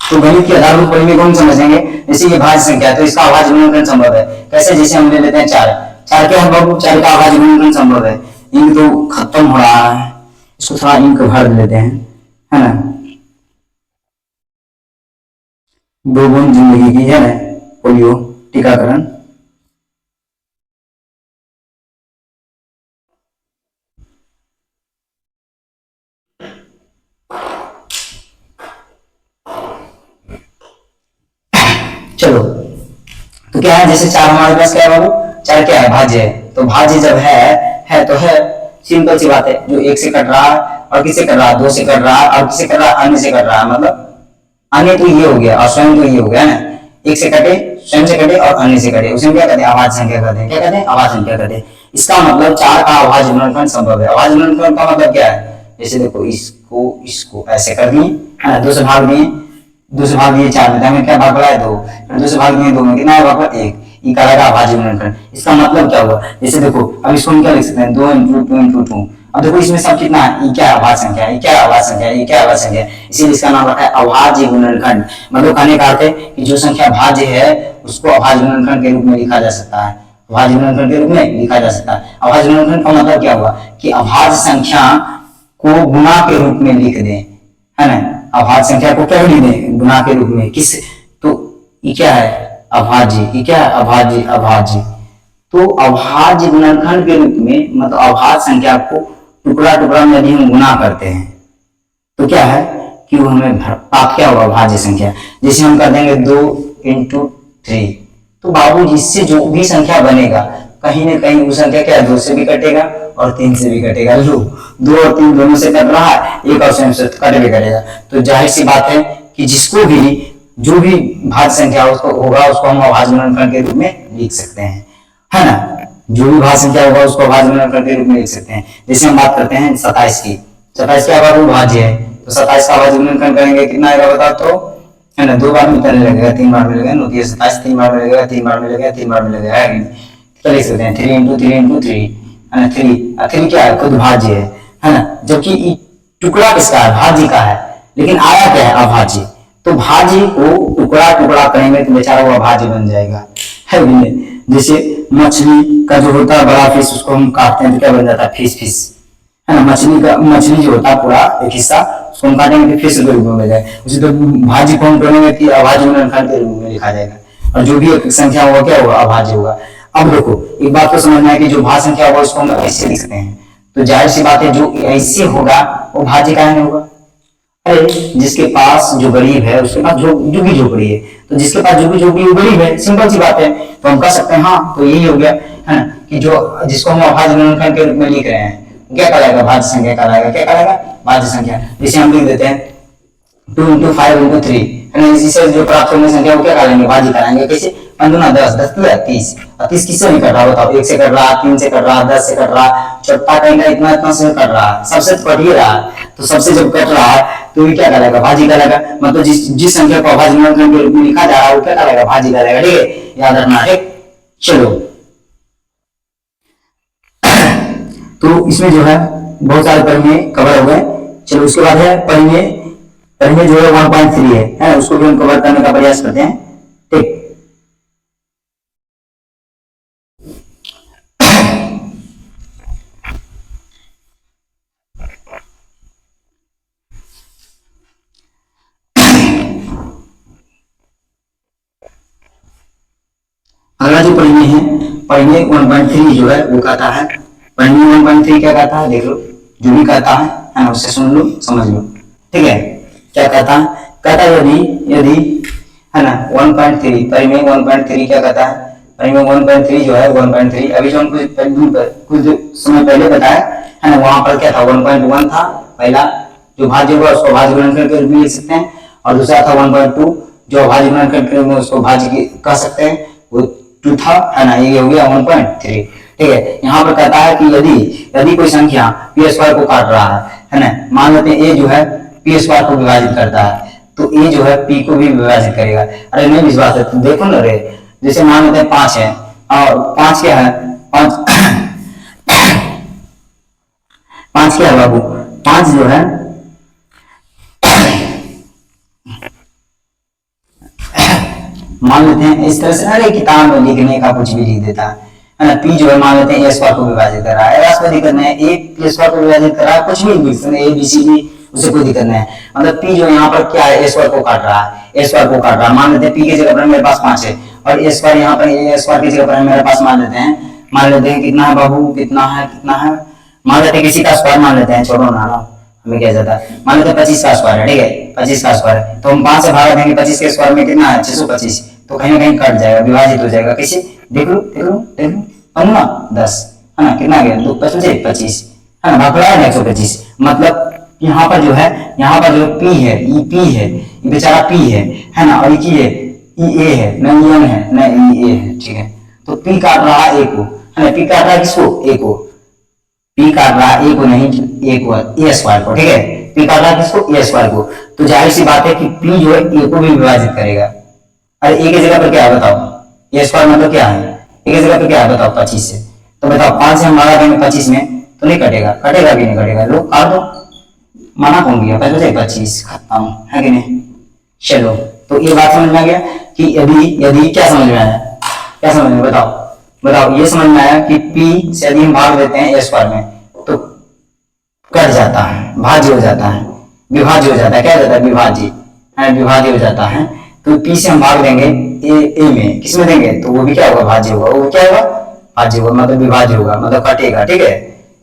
तो गणित की आधारभूत परिमेय को हम समझेंगे। जैसे ये भाज्य संख्या है तो इसका अभाज्य गुणनखंड संभव है। कैसे, जैसे हम ले लेते हैं 4 के हम बाबू 4 का अभाज्य गुणनखंड संभव है। इंक तो खत्म हो रहा है, इसको थोड़ा इंक भर लेते हैं, है ना, 2 बूंद जिंदगी की, है ना, पोलियो टीकाकरण। चलो तो क्या है, जैसे 4 हमारे पास क्या है बाबू, 4 क्या है भाज्य है, तो भाज्य जब है तो है, सिंपल सी बात है, जो 1 से कट रहा है और किससे कट रहा है, 2 से कट रहा है और किससे कट रहा है, अन्य से कट रहा है, मतलब अन्य तो ये हो गया और स्वयं तो ये हो गया, है ना, 1 से कटे स्वयं से कटे और अन्य से कटे, उसे हम क्या कहते हैं, अभाज्य संख्या कहते हैं। क्या कहते हैं, अभाज्य संख्या कहते हैं। इसका मतलब 4 का अभाज्य गुणनखंड संभव है। अभाज्य गुणनखंड का मतलब क्या है, जैसे देखो इसको ऐसे कर दिए, है ना, 2 से भाग दिए, 2 से भाग दिए 4 में, हमें क्या भाग पड़ा है 2, फिर 2 से भाग दिए 2 में, कितना है भाग पड़ा 1, ये कहलाएगा अभाज्य गुणनखंड। इसका मतलब क्या हुआ, जैसे देखो अब इसको हम क्या लिख सकते हैं, 2 into 2 into 2। अब देखो इसमें सब कितना है, ये क्या है अभाज्य संख्या है, ये क्या है अभाज्य संख्या है, ये क्या है अभाज्य संख्या है, इसीलिए इसका नाम रखा है अभाज्य गुणनखंड। मतलब कहने का अर्थ है कि जो संख्या भाज्य है उसको अभाज्य गुणनखंड के रूप में लिखा जा सकता है, अभाज्य गुणनखंड के रूप में लिखा जा सकता है। अभाज्य गुणनखंड का मतलब क्या हुआ कि अभाज्य संख्या को गुणा के रूप में लिख दें, है ना, अभाज्य संख्या को क्या लिख दें, गुणा के रूप में। किस, तो ये क्या है अभाज्य, ये क्या है अभाज्य, अभाज्य तो अभाज्य गुणनखंड के रूप में, मतलब अभाज्य संख्या को टुकड़ा टुकड़ा में यदि हम गुना करते हैं तो क्या है कि वो हमें प्राप्त क्या होगा, भाज्य संख्या। जैसे हम कर देंगे 2 × 3, तो बाबू इससे जो भी संख्या बनेगा कहीं ना कहीं वो संख्या क्या 2 से भी कटेगा और 3 से भी कटेगा। लो 2 और 3 दोनों से कट रहा है, एक और से कट भी करेगा। तो जाहिर सी बात है कि जिसको भी जो भी भाज्य संख्या उसको होगा उसको हम अभाज्य गुणनखंड के रूप में लिख सकते हैं, है ना। जो भी भाज्य संख्या होगा उसको अभाज्य गुणनखंड के रूप में लिख सकते हैं। जैसे हम बात करते हैं 27 की, 27 क्या बाबू भाज्य है, तो 27 का अभाज्य गुणनखंड करेंगे कितना आएगा बताओ तो, है ना। 2 बार में करने लगेगा, 3 बार में लगेगा, 27 3 बार में लगेगा, 3 बार में लगेगा, 3 बार में लगेगा, है तो लिख सकते हैं 3 × 3 × 3, है ना। 3 क्या है, खुद भाज्य है ना। जबकि टुकड़ा किसका है, भाज्य का है, लेकिन आया क्या है, अभाज्य। तो भाज्य को टुकड़ा टुकड़ा करेंगे तो बेचारा वो अभाज्य बन जाएगा, है नहीं। जैसे मछली का जो होता है बड़ा फिश, उसको हम काटते हैं तो क्या बन जाता है, फिश, है ना। मछली जो होता है पूरा एक हिस्सा उसको हम काटेंगे तो फिश के रूप में मिल जाएगा। उसी तो भाज्य को हम करेंगे कि अभाज्य गुणनखंड के रूप में लिखा जाएगा, और जो भी एक संख्या होगा क्या होगा, अभाज्य होगा। अब देखो एक बात को समझना है कि जो भाज्य संख्या होगा उसको हम ऐसे लिख सकते हैं, तो जाहिर सी बात है जो ऐसे होगा वो भाज्य का नहीं होगा। अरे जिसके पास जो गरीब है उसके पास झुग्गी झोपड़ी है, तो जिसके पास झुग्गी झोपड़ी वो गरीब है, सिंपल सी बात है। तो हम कह सकते हैं हाँ तो यही हो गया, है ना, कि जो जिसको हम अभाज्य गुणनखंड के रूप में लिख रहे हैं क्या कहलाएगा, भाज्य संख्या कहलाएगा। क्या कहलाएगा, भाज्य संख्या। जैसे हम लिख देते हैं 2 × 5 × 3, है ना। इससे जो प्राप्त होने संख्या वो क्या कहलाएंगे, भाज्य कहलाएंगे। कैसे, 5 × 10, 10 × 30, 30 किससे नहीं कट रहा बताओ, 1 से कट रहा, 3 से कट रहा, 10 से कट रहा, छोटा कहेंगे इतना से कट रहा, सबसे तो कट ही रहा है। तो सबसे जब कट रहा है तो ये क्या कहलाएगा, भाज्य कहलाएगा। मतलब जिस संख्या को अभाज्य गुणनखंड के रूप में लिखा जा रहा है वो क्या कहलाएगा, भाज्य कहलाएगा। ठीक है, याद रखना, ठीक। चलो तो इसमें जो है बहुत सारे परिमेय कवर हो गए। चलो उसके बाद है परिमेय जो है 1.3 है, उसको भी हम कवर करने का प्रयास करते हैं, ठीक। अगला जो परिमेय है, परिमेय 1.3 जो है वो कहता है, परिमेय 1.3 क्या कहता है देख लो, जो भी कहता है ना उससे सुन लो समझ लो, ठीक है। क्या कहता है, कहता है यदि है ना 1.3, परिमेय 1.3 क्या कहता है, परिमेय 1.3 जो है 1.3 अभी जो हम कुछ समय पहले बताया है ना, वहां पर क्या था 1.1 था, पहला जो भाज्य होगा उसको भाज्य गुणनखंड के रूप में लिख सकते हैं, और दूसरा था 1.2 जो भाज्य गुणनखंड के रूप में उसको भाज्य कह सकते हैं, वो 2 था, है ना। ये हो गया 1.3, ठीक है। यहाँ पर कहता है कि यदि कोई संख्या p² को काट रहा है ना, मान लेते हैं a जो है p² को विभाजित करता है, तो a जो है p को भी विभाजित करेगा। अरे नहीं विश्वास है तो देखो ना रे, जैसे मान लेते हैं 5 है, और 5 क्या है, 5 क्या है बाबू, 5 जो है मान लेते हैं इस तरह से, अरे किताब में लिखने का कुछ भी लिख देता है ना। p जो है मान लेते हैं a² को विभाजित कर रहा है, ऐसा कोई दिक्कत नहीं है, a p² को विभाजित कर रहा है, कुछ भी लिख सकते हैं, a b c d, उसे कोई दिक्कत नहीं है। मतलब p जो यहाँ पर क्या है, a² को काट रहा है, a² को काट रहा है। मान लेते हैं p की जगह पर मेरे पास 5 है, और a² यहाँ पर a² की जगह पर मेरे पास मान लेते हैं कितना है बाबू, कितना है मान लेते हैं किसी का स्क्वायर मान लेते हैं, छोड़ो ना हमें क्या जाता है, मान लेते हैं 25 का स्क्वायर है, ठीक है, 25 का स्क्वायर है, तो हम 5 से भाग देंगे, 25 के स्क्वायर में कितना है 625, तो कहीं ना कहीं कट जाएगा, विभाजित हो जाएगा। किसी देख लो 10, है ना, कितना गया 2 × 25, है ना, भाग है 125। मतलब यहाँ पर जो p है, ये p है, ये बेचारा p है ना, और ये e a है, न e n है, न e a है, ठीक है। तो p काट रहा है a को, है ना, p काट रहा है किसको, a को, p काट रहा है a को नहीं, a² को, ठीक है, p काट रहा है किसको, a² को। तो जाहिर सी बात है कि p जो है a को भी विभाजित करेगा। अरे a की जगह पर क्या है बताओ, a² मतलब क्या है, a की जगह पर क्या है बताओ 25 से, तो बताओ 5 से हम भागा देंगे 25 में तो नहीं कटेगा भी नहीं कटेगा, लो काट दो, माना कौन गया, 25 खत्म, है कि नहीं। चलो तो ये बात समझ में आ गया कि यदि क्या समझ में आया, क्या समझ में बताओ, ये समझ में आया कि p से यदि हम भाग देते हैं a² में तो कट जाता है, भाज्य हो जाता है, विभाज्य हो जाता है, क्या हो जाता है, विभाज्य हो जाता है। तो p से हम भाग देंगे a में, किस में देंगे, तो वो भी क्या होगा, भाज्य होगा, वो क्या होगा, भाज्य होगा, मतलब विभाज्य होगा, मतलब कटेगा, ठीक है,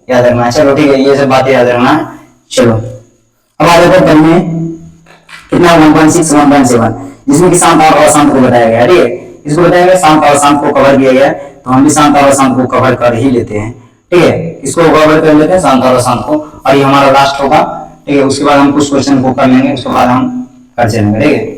याद रखना। चलो ठीक है, ये सब बातें याद रखना। चलो अब आ जाते हैं में कितना 1.6 1.7, जिसमें कि शांत और अशांत को बताया गया, ठीक है, इसको बताया गया शांत और अशांत को कवर किया गया, तो हम भी शांत और अशांत को कवर कर ही लेते हैं, ठीक है, इसको कवर कर लेते हैं शांत और अशांत को, और ये हमारा लास्ट होगा, ठीक है। उसके बाद हम कुछ क्वेश्चन को कर लेंगे, उसके बाद हम कर चलेंगे, ठीक है।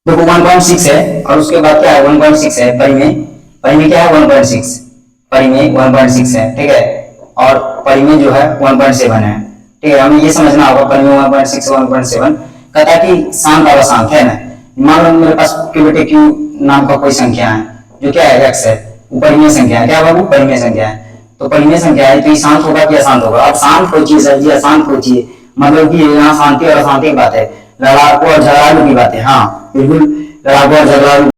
देखो 1.6 है, और उसके बाद क्या है 1.6 है, परिमेय क्या है 1.6, परिमेय 1.6 है, ठीक है, और परिमेय जो है 1.7 है, ठीक है। हमें ये समझना होगा परिमेय 1.6 1.7 कहता है कि शांत और अशांत है ना। मान लो मेरे पास Q बटे Q नाम का कोई संख्या है, जो क्या है x है, वो परिमेय संख्या है, क्या बाबू परिमेय संख्या है, तो परिमेय संख्या है, तो ये शांत होगा कि अशांत होगा। अब शांत खोजिए सर जी, अशांत खोजिए, मतलब कि यहाँ शांति और अशांति की बात है, लड़ाकू और झगड़ालू की बात है, हाँ बिल्कुल लड़ाकू और झगड़ालू